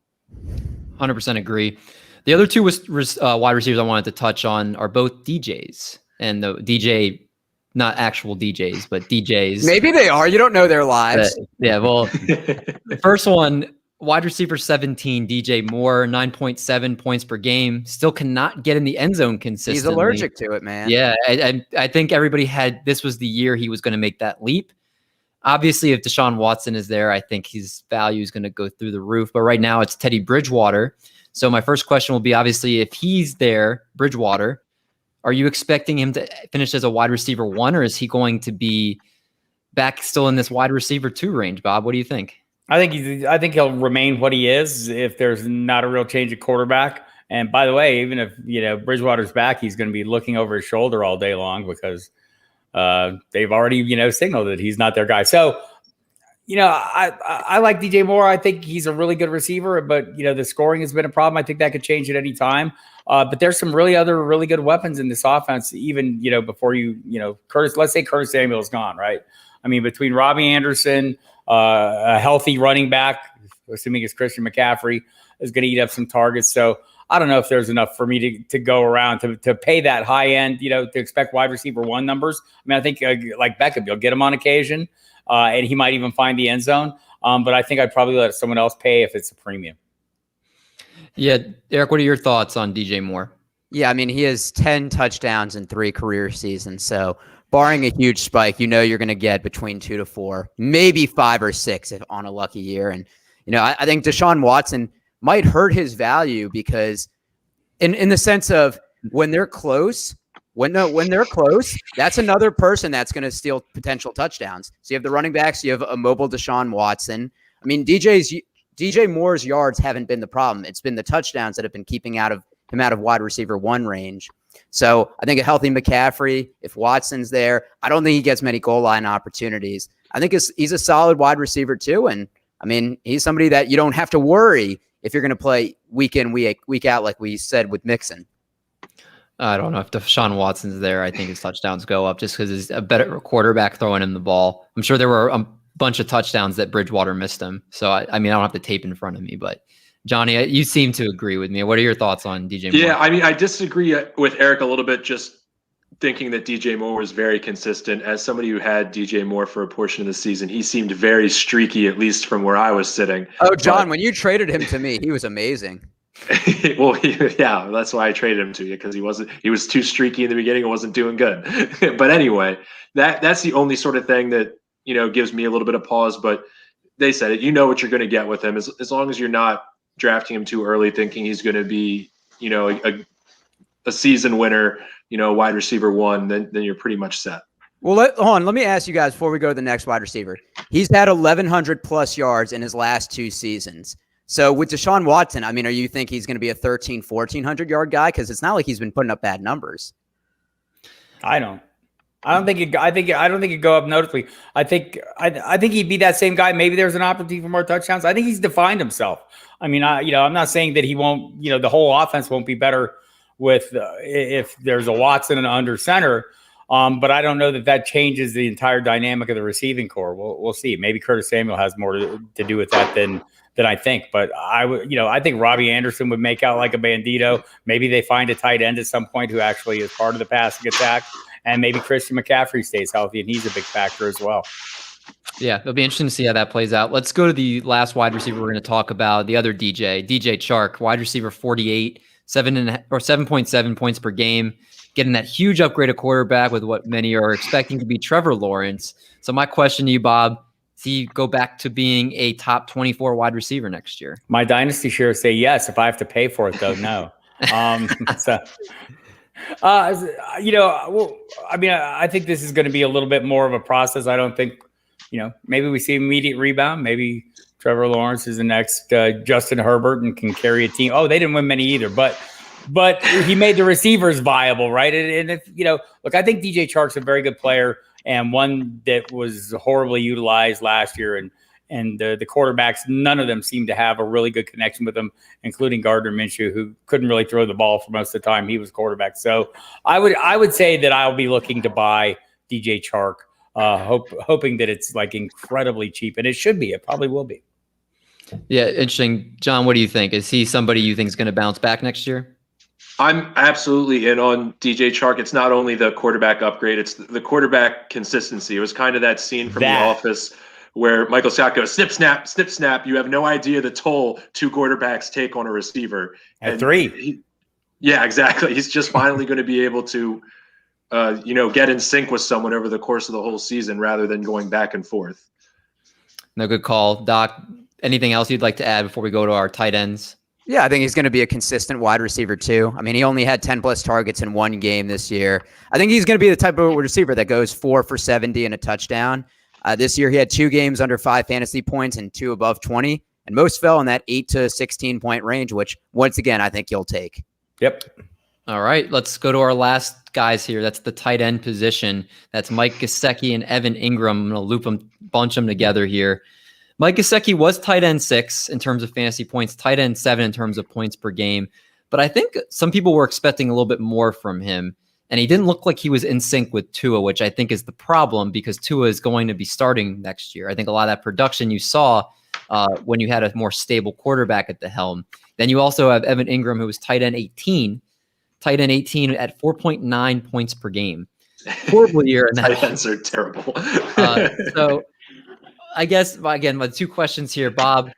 100% agree. The other 2 wide receivers I wanted to touch on are both DJs, and the DJ, not actual DJs, but DJs. Maybe they are. You don't know their lives. Yeah. Well, the first one, wide receiver 17, DJ Moore, 9.7 points per game. Still cannot get in the end zone consistently. He's allergic to it, man. Yeah. I think everybody this was the year he was going to make that leap. Obviously, if Deshaun Watson is there, I think his value is going to go through the roof. But right now it's Teddy Bridgewater. So my first question will be, obviously, if he's there, Bridgewater, are you expecting him to finish as a wide receiver 1, or is he going to be back still in this wide receiver 2 range? Bob, what do you think? I think he'll remain what he is if there's not a real change at quarterback. And by the way, even if Bridgewater's back, he's going to be looking over his shoulder all day long because they've already signaled that he's not their guy. So I like DJ Moore. I think he's a really good receiver, but the scoring has been a problem. I think that could change at any time. But there's some really good weapons in this offense, even, before let's say Curtis Samuel is gone, right? I mean, between Robbie Anderson, a healthy running back, assuming it's Christian McCaffrey, is going to eat up some targets. So I don't know if there's enough for me to go around to pay that high end, to expect wide receiver 1 numbers. I mean, I think like Beckham, you'll get him on occasion, and he might even find the end zone. But I think I'd probably let someone else pay if it's a premium. Yeah. Eric, what are your thoughts on DJ Moore? Yeah, I mean, he has 10 touchdowns in 3 career seasons. So barring a huge spike, you're going to get between 2 to 4, maybe 5 or 6 if on a lucky year. And, I think Deshaun Watson might hurt his value because in the sense of when they're close, that's another person that's going to steal potential touchdowns. So you have the running backs, you have a mobile Deshaun Watson. I mean, DJ Moore's yards haven't been the problem. It's been the touchdowns that have been keeping him out of wide receiver 1 range. So I think a healthy McCaffrey, if Watson's there, I don't think he gets many goal line opportunities. I think he's a solid wide receiver too. And I mean, he's somebody that you don't have to worry if you're going to play week in, week out, like we said with Mixon. I don't know if Deshaun Watson's there. I think his touchdowns go up just because he's a better quarterback throwing him the ball. I'm sure there were a bunch of touchdowns that Bridgewater missed him. So, I mean, I don't have the tape in front of me, but Johnny, you seem to agree with me. What are your thoughts on DJ Moore? Yeah, I mean, I disagree with Eric a little bit, just thinking that DJ Moore was very consistent. As somebody who had DJ Moore for a portion of the season, he seemed very streaky, at least from where I was sitting. Oh, John, when you traded him to me, he was amazing. Well, yeah, that's why I traded him to you, because he was too streaky in the beginning and wasn't doing good. But anyway, that's the only sort of thing that, gives me a little bit of pause. But they said it, what you're going to get with him as long as you're not drafting him too early, thinking he's going to be, a season winner, wide receiver 1, then you're pretty much set. Well, let me ask you guys before we go to the next wide receiver. He's had 1,100 plus yards in his last 2 seasons. So with Deshaun Watson, I mean, are you think he's going to be a 1,100 yard guy? Because it's not like he's been putting up bad numbers. I don't think it'd go up noticeably. I think he'd be that same guy. Maybe there's an opportunity for more touchdowns. I think he's defined himself. I mean, I'm not saying that he won't. The whole offense won't be better with if there's a Watson and under center. But I don't know that changes the entire dynamic of the receiving core. We'll see. Maybe Curtis Samuel has more to do with that than I think. But I think Robbie Anderson would make out like a bandito. Maybe they find a tight end at some point who actually is part of the passing attack. And maybe Christian McCaffrey stays healthy, and he's a big factor as well. Yeah, it'll be interesting to see how that plays out. Let's go to the last wide receiver we're going to talk about, the other DJ Chark, wide receiver 48, 7.7 points per game, getting that huge upgrade of quarterback with what many are expecting to be Trevor Lawrence. So my question to you, Bob, Does he go back to being a top 24 wide receiver next year? My dynasty shares say yes. If I have to pay for it, though, no. So, well, I mean, I think this is going to be a little bit more of a process. I don't think, maybe we see immediate rebound. Maybe Trevor Lawrence is the next Justin Herbert and can carry a team. Oh, they didn't win many either, but he made the receivers viable, right? And if look, I think DJ Chark's a very good player and one that was horribly utilized last year, and the quarterbacks, none of them seemed to have a really good connection with him, including Gardner Minshew, who couldn't really throw the ball for most of the time he was quarterback. So I would say that I'll be looking to buy DJ Chark, hoping that it's like incredibly cheap, and it should be. It probably will be. Yeah, interesting. John, what do you think? Is he somebody you think is going to bounce back next year? I'm absolutely in on DJ Chark. It's not only the quarterback upgrade, it's the quarterback consistency. It was kind of that scene from The Office where Michael Scott goes, snip, snap. You have no idea the toll 2 quarterbacks take on a receiver. And 3. Yeah, exactly. He's just finally going to be able to, get in sync with someone over the course of the whole season rather than going back and forth. No, good call. Doc, anything else you'd like to add before we go to our tight ends? Yeah, I think he's going to be a consistent wide receiver too. I mean, he only had 10 plus targets in one game this year. I think he's going to be the type of receiver that goes 4 for 70 and a touchdown. This year, he had 2 games under 5 fantasy points and 2 above 20, and most fell in that 8 to 16 point range, which once again, I think you'll take. Yep. All right, let's go to our last guys here. That's the tight end position. That's Mike Gesicki and Evan Ingram. I'm going to bunch them together here. Mike Gesicki was tight end 6 in terms of fantasy points, tight end 7 in terms of points per game. But I think some people were expecting a little bit more from him. And he didn't look like he was in sync with Tua, which I think is the problem because Tua is going to be starting next year. I think a lot of that production you saw when you had a more stable quarterback at the helm. Then you also have Evan Ingram, who was tight end 18 at 4.9 points per game. Horrible year. Tight ends are terrible. So I guess, again, my 2 questions here, Bob.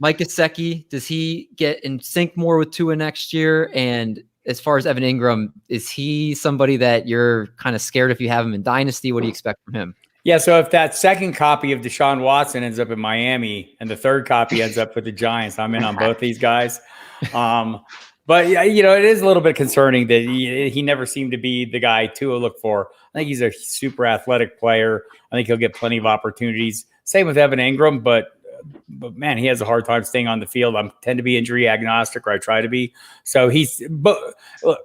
Mike Gesicki, does he get in sync more with Tua next year? And as far as Evan Ingram, is he somebody that you're kind of scared if you have him in Dynasty? What do you expect from him? Yeah, so if that second copy of Deshaun Watson ends up in Miami and the third copy ends up with the Giants, I'm in on both these guys. But yeah, it is a little bit concerning that he never seemed to be the guy Tua looked for. I think he's a super athletic player. I think he'll get plenty of opportunities. Same with Evan Ingram, but man, he has a hard time staying on the field. I tend to be injury agnostic, or I try to be. So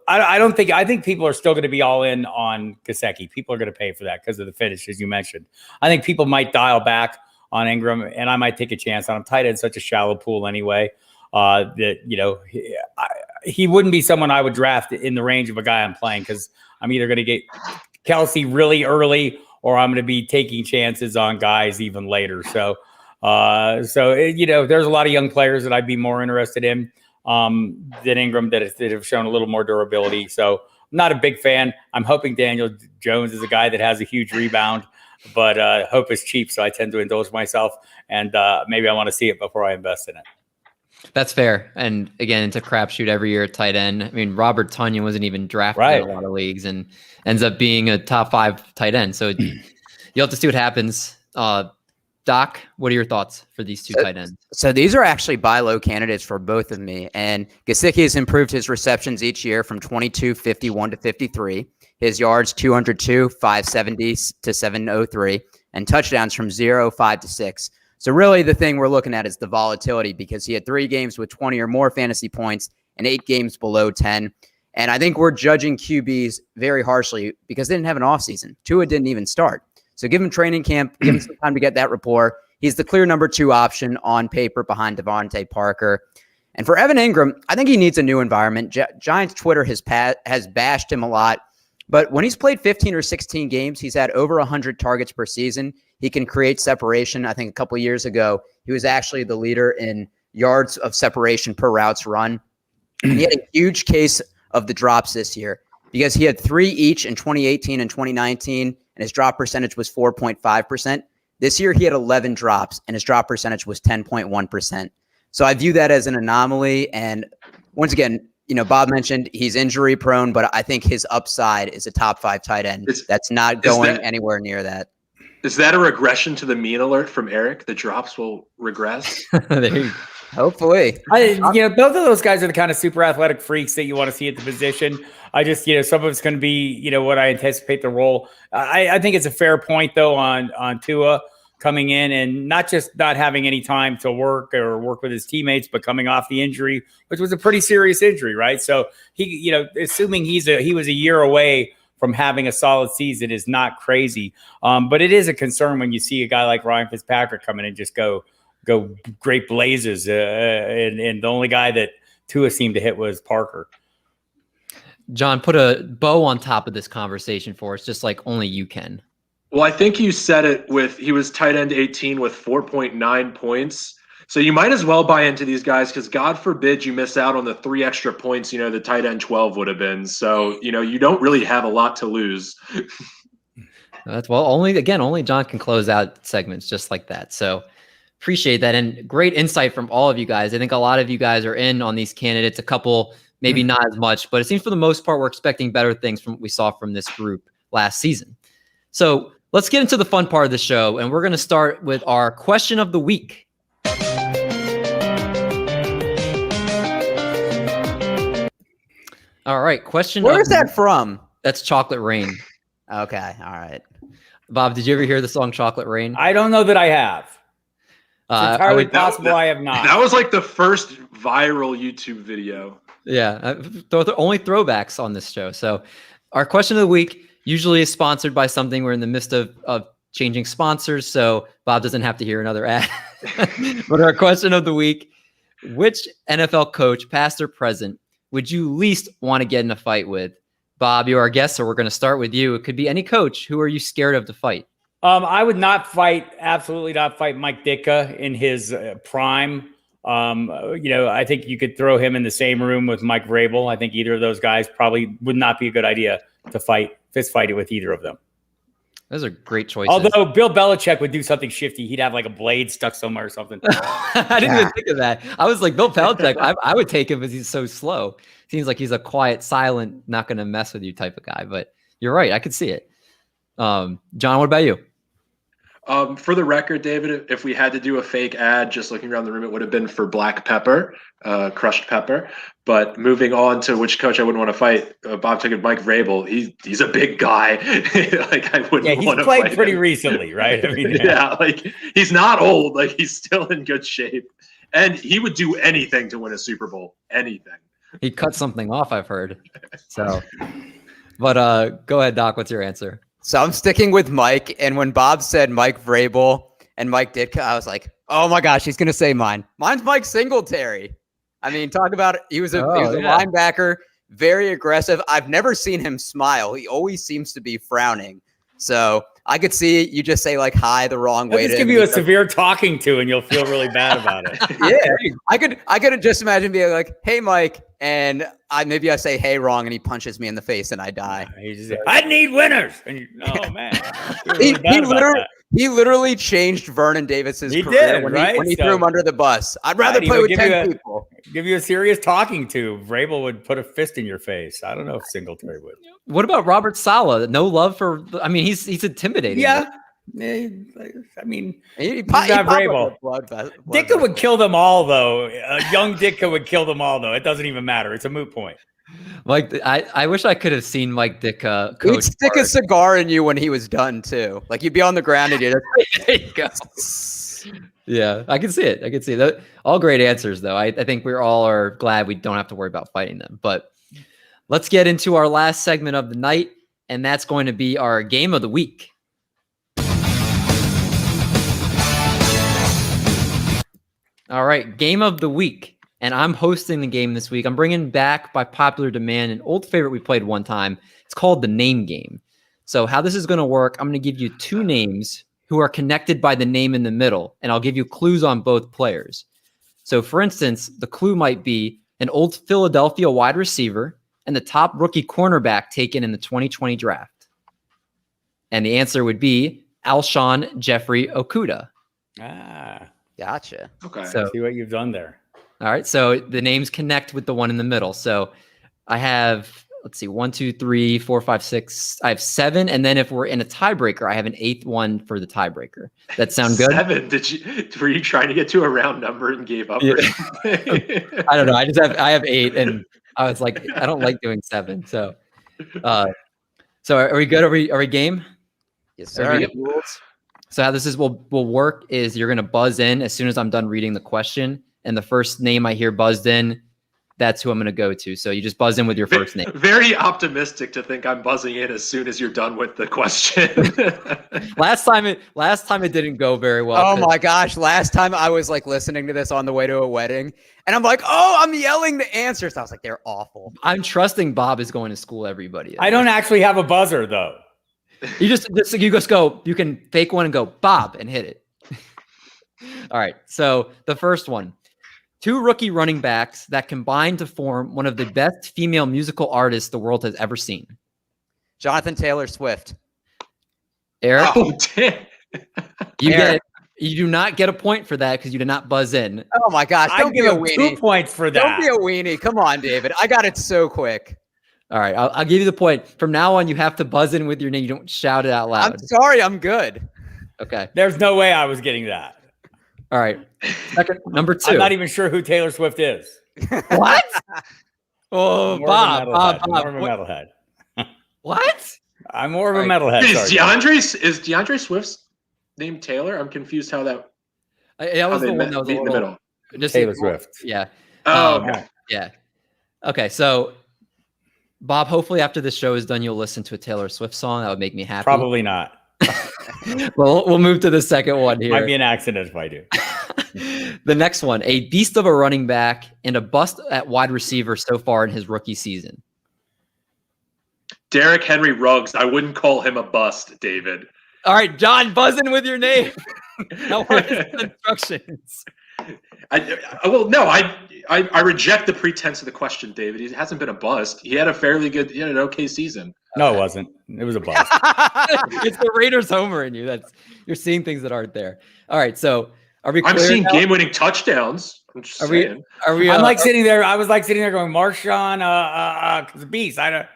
I think people are still going to be all in on Gesicki. People are going to pay for that because of the finish, as you mentioned. I think people might dial back on Ingram, and I might take a chance on him. Tight end such a shallow pool anyway. He wouldn't be someone I would draft in the range of a guy I'm playing because I'm either going to get Kelsey really early or I'm going to be taking chances on guys even later. So there's a lot of young players that I'd be more interested in than Ingram that have shown a little more durability. So I'm not a big fan. I'm hoping Daniel Jones is a guy that has a huge rebound, but hope is cheap. So I tend to indulge myself and maybe I want to see it before I invest in it. That's fair. And again, it's a crapshoot every year at tight end. I mean, Robert Tonyan wasn't even drafted in a lot of leagues and ends up being a top 5 tight end. So you'll have to see what happens. Doc, what are your thoughts for these 2 tight ends? So these are actually buy low candidates for both of me. And Gesicki has improved his receptions each year from 22, 51 to 53. His yards, 202, 570 to 703. And touchdowns from 0, 5 to 6. So really the thing we're looking at is the volatility because he had 3 games with 20 or more fantasy points and 8 games below 10. And I think we're judging QBs very harshly because they didn't have an offseason. Tua didn't even start. So give him training camp, give him some time to get that rapport. He's the clear number 2 option on paper behind Devontae Parker. And for Evan Ingram, I think he needs a new environment. Giants Twitter has bashed him a lot. But when he's played 15 or 16 games, he's had over 100 targets per season. He can create separation. I think a couple of years ago, he was actually the leader in yards of separation per routes run. And he had a huge case of the drops this year because he had 3 each in 2018 and 2019, and his drop percentage was 4.5%. This year, he had 11 drops, and his drop percentage was 10.1%. So I view that as an anomaly. And once again, Bob mentioned he's injury prone, but I think his upside is a top 5 tight end. That's not going anywhere near that. Is that a regression to the mean alert from Eric? The drops will regress. There you go. Hopefully. Both of those guys are the kind of super athletic freaks that you want to see at the position. I just, some of it's going to be, what I anticipate the role. I think it's a fair point though on Tua coming in and not just not having any time to work with his teammates, but coming off the injury, which was a pretty serious injury, right? So he, assuming he was a year away from having a solid season is not crazy. But it is a concern when you see a guy like Ryan Fitzpatrick come in and just go great blazes. And the only guy that Tua seemed to hit was Parker. John, put a bow on top of this conversation for us, just like only you can. Well, I think you said it he was tight end 18 with 4.9 points. So you might as well buy into these guys because God forbid you miss out on the 3 extra points, the tight end 12 would have been. So, you don't really have a lot to lose. Only John can close out segments just like that. So appreciate that. And great insight from all of you guys. I think a lot of you guys are in on these candidates, a couple, maybe not as much, but it seems for the most part, we're expecting better things from what we saw from this group last season. So let's get into the fun part of the show. And we're going to start with our question of the week. All right. Where is that from? That's Chocolate Rain. Okay. All right. Bob, did you ever hear the song Chocolate Rain? I don't know that I have. It's entirely possible I have not. That was like the first viral YouTube video. Yeah. Only throwbacks on this show. So our question of the week usually is sponsored by something. We're in the midst of changing sponsors, so Bob doesn't have to hear another ad. But our question of the week, which NFL coach, past or present, would you least want to get in a fight with? Bob, you're our guest, so we're going to start with you. It could be any coach. Who are you scared of to fight? I would absolutely not fight Mike Ditka in his prime. I think you could throw him in the same room with Mike Vrabel. I think either of those guys probably would not be a good idea to fist fight it with either of them. Those are great choices. Although Bill Belichick would do something shifty. He'd have like a blade stuck somewhere or something. I didn't even think of that. I was like, Bill Belichick, I would take him because he's so slow. Seems like he's a quiet, silent, not going to mess with you type of guy. But you're right. I could see it. John, what about you? For the record, David, if we had to do a fake ad, just looking around the room, it would have been for black pepper, crushed pepper. But moving on to which coach I wouldn't want to fight, Bob took it, Mike Vrabel. He's a big guy. Like I wouldn't want to fight. He's played pretty recently, right? I mean, yeah, like he's not old. Like he's still in good shape, and he would do anything to win a Super Bowl. Anything. He cut something off, I've heard. So, but go ahead, Doc. What's your answer? So I'm sticking with Mike. And when Bob said Mike Vrabel and Mike Ditka, I was like, oh my gosh, he's going to say mine. Mine's Mike Singletary. I mean, talk about it. He was a linebacker, very aggressive. I've never seen him smile. He always seems to be frowning. So I could see you just say like hi the wrong way. Just give you a severe talking to and you'll feel really bad about it. Yeah. I could just imagine being like, hey, Mike. And maybe I say hey wrong and he punches me in the face and I die. I need winners. And oh man. He literally changed Vernon Davis's career when he threw him under the bus. I'd rather play with 10 people. Give you a serious talking to. Vrabel would put a fist in your face. I don't know if Singletary would. What about Robert Saleh? No love for. I mean, he's intimidating. Yeah. I mean, he's not Vrabel. Ditka would kill them all, though. Young Ditka would kill them all, though. It doesn't even matter. It's a moot point. Like, I wish I could have seen Mike Ditka coach. He'd stick a cigar in you when he was done, too. Like, you'd be on the ground and you'd there you go. Yeah, I can see it. I can see that. All great answers, though. I think we all are glad we don't have to worry about fighting them. But let's get into our last segment of the night, and that's going to be our game of the week. All right, game of the week. And I'm hosting the game this week. I'm bringing back, by popular demand, an old favorite we played one time. It's called the name game. So how this is going to work, I'm going to give you two names who are connected by the name in the middle, and I'll give you clues on both players. So, for instance, the clue might be an old Philadelphia wide receiver and the top rookie cornerback taken in the 2020 draft. And the answer would be Alshon Jeffrey Okudah. Ah, gotcha. Okay. So, see what you've done there. All right, so the names connect with the one in the middle. So I have let's see, 1, 2, 3, 4, 5, 6. I have 7, and then if we're in a tiebreaker, I have an 8th one for the tiebreaker. That sound good? 7. Were you trying to get to a round number and gave up? Yeah. Or something? I don't know. I have 8, and I was like, I don't like doing 7. So, so are we good? Are we game? Yes, Are sir. we get rules? So how this is will work is you're gonna buzz in as soon as I'm done reading the question, and the first name I hear buzzed in, that's who I'm gonna go to. So you just buzz in with your first name. Very optimistic to think I'm buzzing in as soon as you're done with the question. Last time it didn't go very well. Oh my gosh. Last time I was like listening to this on the way to a wedding and I'm like, oh, I'm yelling the answers. I was like, they're awful. I'm trusting Bob is going to school everybody. I don't actually have a buzzer though. You just go, you can fake one and go Bob and hit it. All right. So the first one, 2 rookie running backs that combine to form one of the best female musical artists the world has ever seen. Jonathan Taylor Swift. Eric, Oh, damn. You do not get a point for that because you did not buzz in. Oh my gosh. I Don't be give a him weenie. 2 points for that. Don't be a weenie. Come on, David. I got it so quick. All right, I'll give you the point. From now on, you have to buzz in with your name. You don't shout it out loud. I'm sorry. I'm good. Okay. There's no way I was getting that. All right. Number 2. I'm not even sure who Taylor Swift is. What? Oh, More Bob. of a What? metalhead. What? I'm more of a All right. metalhead. Is DeAndre Swift's name Taylor? I'm confused how that. That was how the they one that was a meet in the little. middle. Just Taylor Swift. Yeah. Oh, Um, okay. Yeah. Okay. So, Bob, hopefully after this show is done, you'll listen to a Taylor Swift song. That would make me happy. Probably not. Well, we'll move to the second one here. Might be an accident if I do. The next one, a beast of a running back and a bust at wide receiver so far in his rookie season. Derrick Henry Ruggs. I wouldn't call him a bust, David. All right, John, buzz in with your name. Now what is the instructions? I reject the pretense of the question, David. He hasn't been a bust. He had an okay season. No, it wasn't. It was a bust. It's the Raiders homer in you. You're seeing things that aren't there. All right, so are we? I'm clear seeing now? game-winning touchdowns. I'm just saying. Are we? I'm like sitting there. I was like sitting there going, Marshawn, beast. I don't.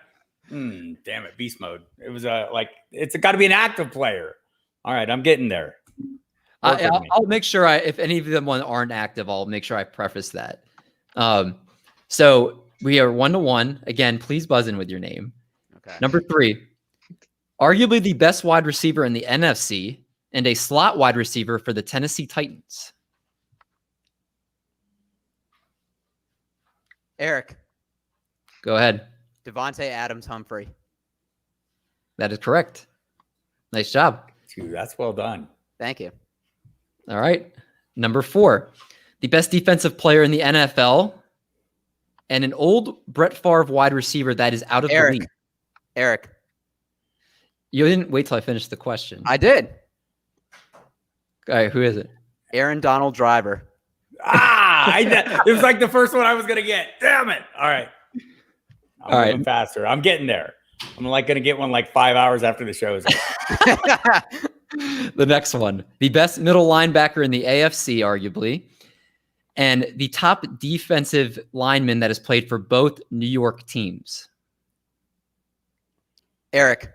Damn it, beast mode. It was like it's got to be an active player. All right, I'm getting there. I'll make sure if any of them aren't active, I'll make sure I preface that. So we are 1-1. Again, please buzz in with your name. Okay. Number 3, arguably the best wide receiver in the NFC and a slot wide receiver for the Tennessee Titans. Eric. Go ahead. Devontae Adams Humphrey. That is correct. Nice job. Dude, that's well done. Thank you. All right. Number 4, the best defensive player in the NFL and an old Brett Favre wide receiver that is out of the league. Eric. You didn't wait till I finished the question. I did. All right, who is it? Aaron Donald Driver. It was like the first one I was gonna get. Damn it! All right, All right. moving faster. I'm getting there. I'm like gonna get one like 5 hours after the show is over. The next one, the best middle linebacker in the AFC, arguably, and the top defensive lineman that has played for both New York teams. Eric.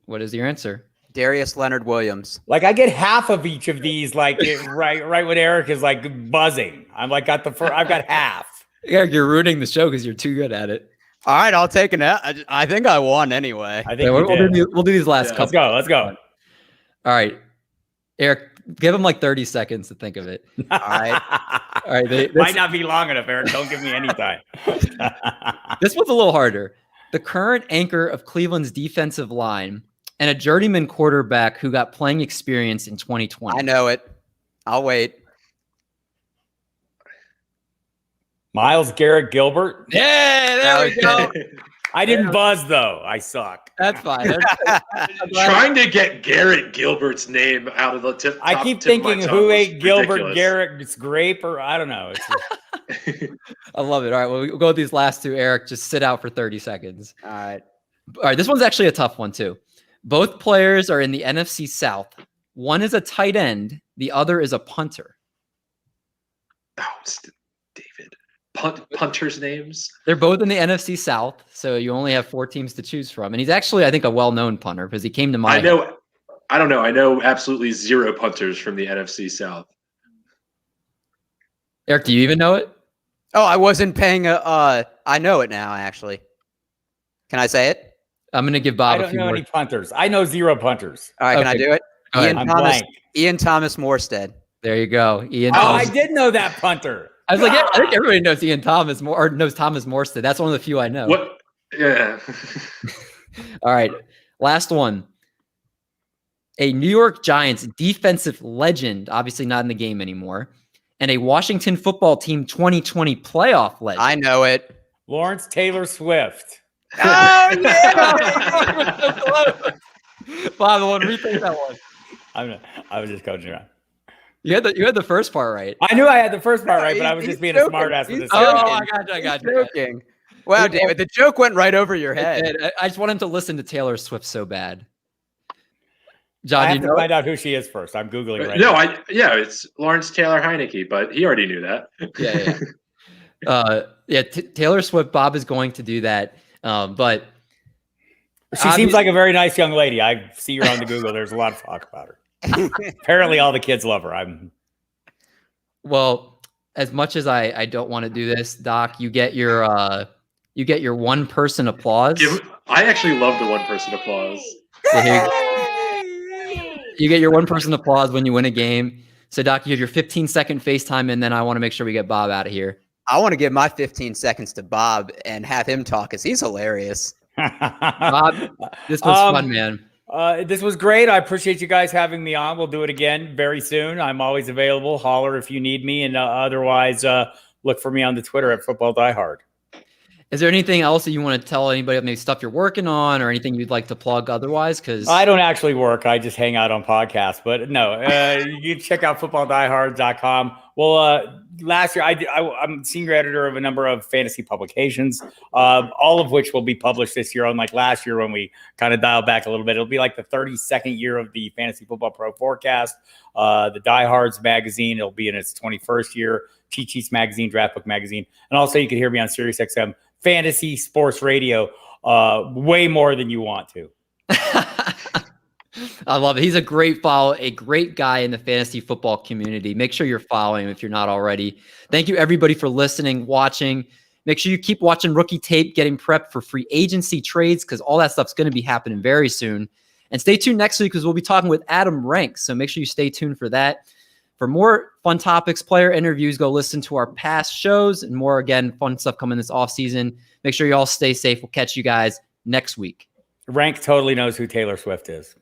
What is your answer? Darius Leonard Williams. Like I get half of each of these. Like right when Eric is like buzzing. I'm like got the first. I've got half. Eric, you're ruining the show because you're too good at it. All right, I'll take an. I think I won anyway. I think Yeah, we did. we'll do these last Yeah, couple. Let's go. All right, Eric, give him like 30 seconds to think of it. All right. All right, Might not be long enough, Eric. Don't give me any time. this one's a little harder. The current anchor of Cleveland's defensive line and a journeyman quarterback who got playing experience in 2020. I know it. I'll wait. Miles Garrett Gilbert. Yeah, there we go. I didn't buzz though. I suck. That's fine. Trying to get Garrett Gilbert's name out of the tip. I keep tip of my thinking tongue who was ate Gilbert ridiculous. Garrett's grape or I don't know. I love it. All right, well, we'll go with these last two. Eric, just sit out for 30 seconds. All right. All right, this one's actually a tough one too. Both players are in the NFC South. One is a tight end. The other is a punter. Oh, it's David. punters' names? They're both in the NFC South, so you only have 4 teams to choose from. And he's actually, I think, a well-known punter because he came to my I know. I don't know. I know absolutely 0 punters from the NFC South. Eric, do you even know it? Oh, I wasn't paying I know it now, actually. Can I say it? I'm going to give I Bob a don't few know more. any punters. I know 0 punters. All right, can I Okay. do it? Go ahead. I'm blank. Ian Thomas Morstead. There you go. Ian Oh, Thomas. I did know that punter. I was like, yeah, I think everybody knows Ian Thomas or knows Thomas Morstead. That's one of the few I know. What? Yeah. All right. Last one. A New York Giants defensive legend, obviously not in the game anymore, and a Washington football team 2020 playoff legend. I know it. Lawrence Taylor Swift. Oh, yeah. Bob, I want to rethink that one. I was just coaching around. You had the first part right. I knew I had the first part No, right, but I was he's just being joking. a smart ass with He's the Oh, second. I got He's you. joking. Wow, David, the joke went right over your head. I just want him to listen to Taylor Swift so bad. I John, have you to know find out who she is first. I'm Googling right No, now. it's Lawrence Taylor Heineke, but he already knew that. Yeah. Taylor Swift. Bob is going to do that, but She seems like a very nice young lady. I see her on the Google. There's a lot of talk about her. Apparently, all the kids love her. well, as much as I don't want to do this, Doc, you get your 1-person applause. I actually love the 1-person applause. You get your 1-person applause when you win a game. So, Doc, you have your 15-second FaceTime, and then I want to make sure we get Bob out of here. I want to give my 15 seconds to Bob and have him talk because he's hilarious. Bob, this was fun, man. This was great. I appreciate you guys having me on. We'll do it again very soon. I'm always available. Holler if you need me. And otherwise, look for me on the Twitter at Football Diehard. Is there anything else that you want to tell anybody, maybe stuff you're working on or anything you'd like to plug otherwise? Because I don't actually work. I just hang out on podcasts. But no, you can check out footballdiehards.com. Well, last year, I'm senior editor of a number of fantasy publications, all of which will be published this year, unlike last year when we kind of dialed back a little bit. It'll be like the 32nd year of the Fantasy Football Pro Forecast, the Diehards magazine. It'll be in its 21st year, Cheat Sheets magazine, Draft Book magazine. And also you can hear me on SiriusXM Fantasy Sports Radio way more than you want to. I love it. He's a great follow, a great guy in the fantasy football community. Make sure you're following him if you're not already. Thank you, everybody, for listening, watching. Make sure you keep watching Rookie Tape, getting prepped for free agency trades because all that stuff's going to be happening very soon. And stay tuned next week because we'll be talking with Adam Ranks. So make sure you stay tuned for that. For more fun topics, player interviews, go listen to our past shows and more, again, fun stuff coming this offseason. Make sure you all stay safe. We'll catch you guys next week. Rank totally knows who Taylor Swift is.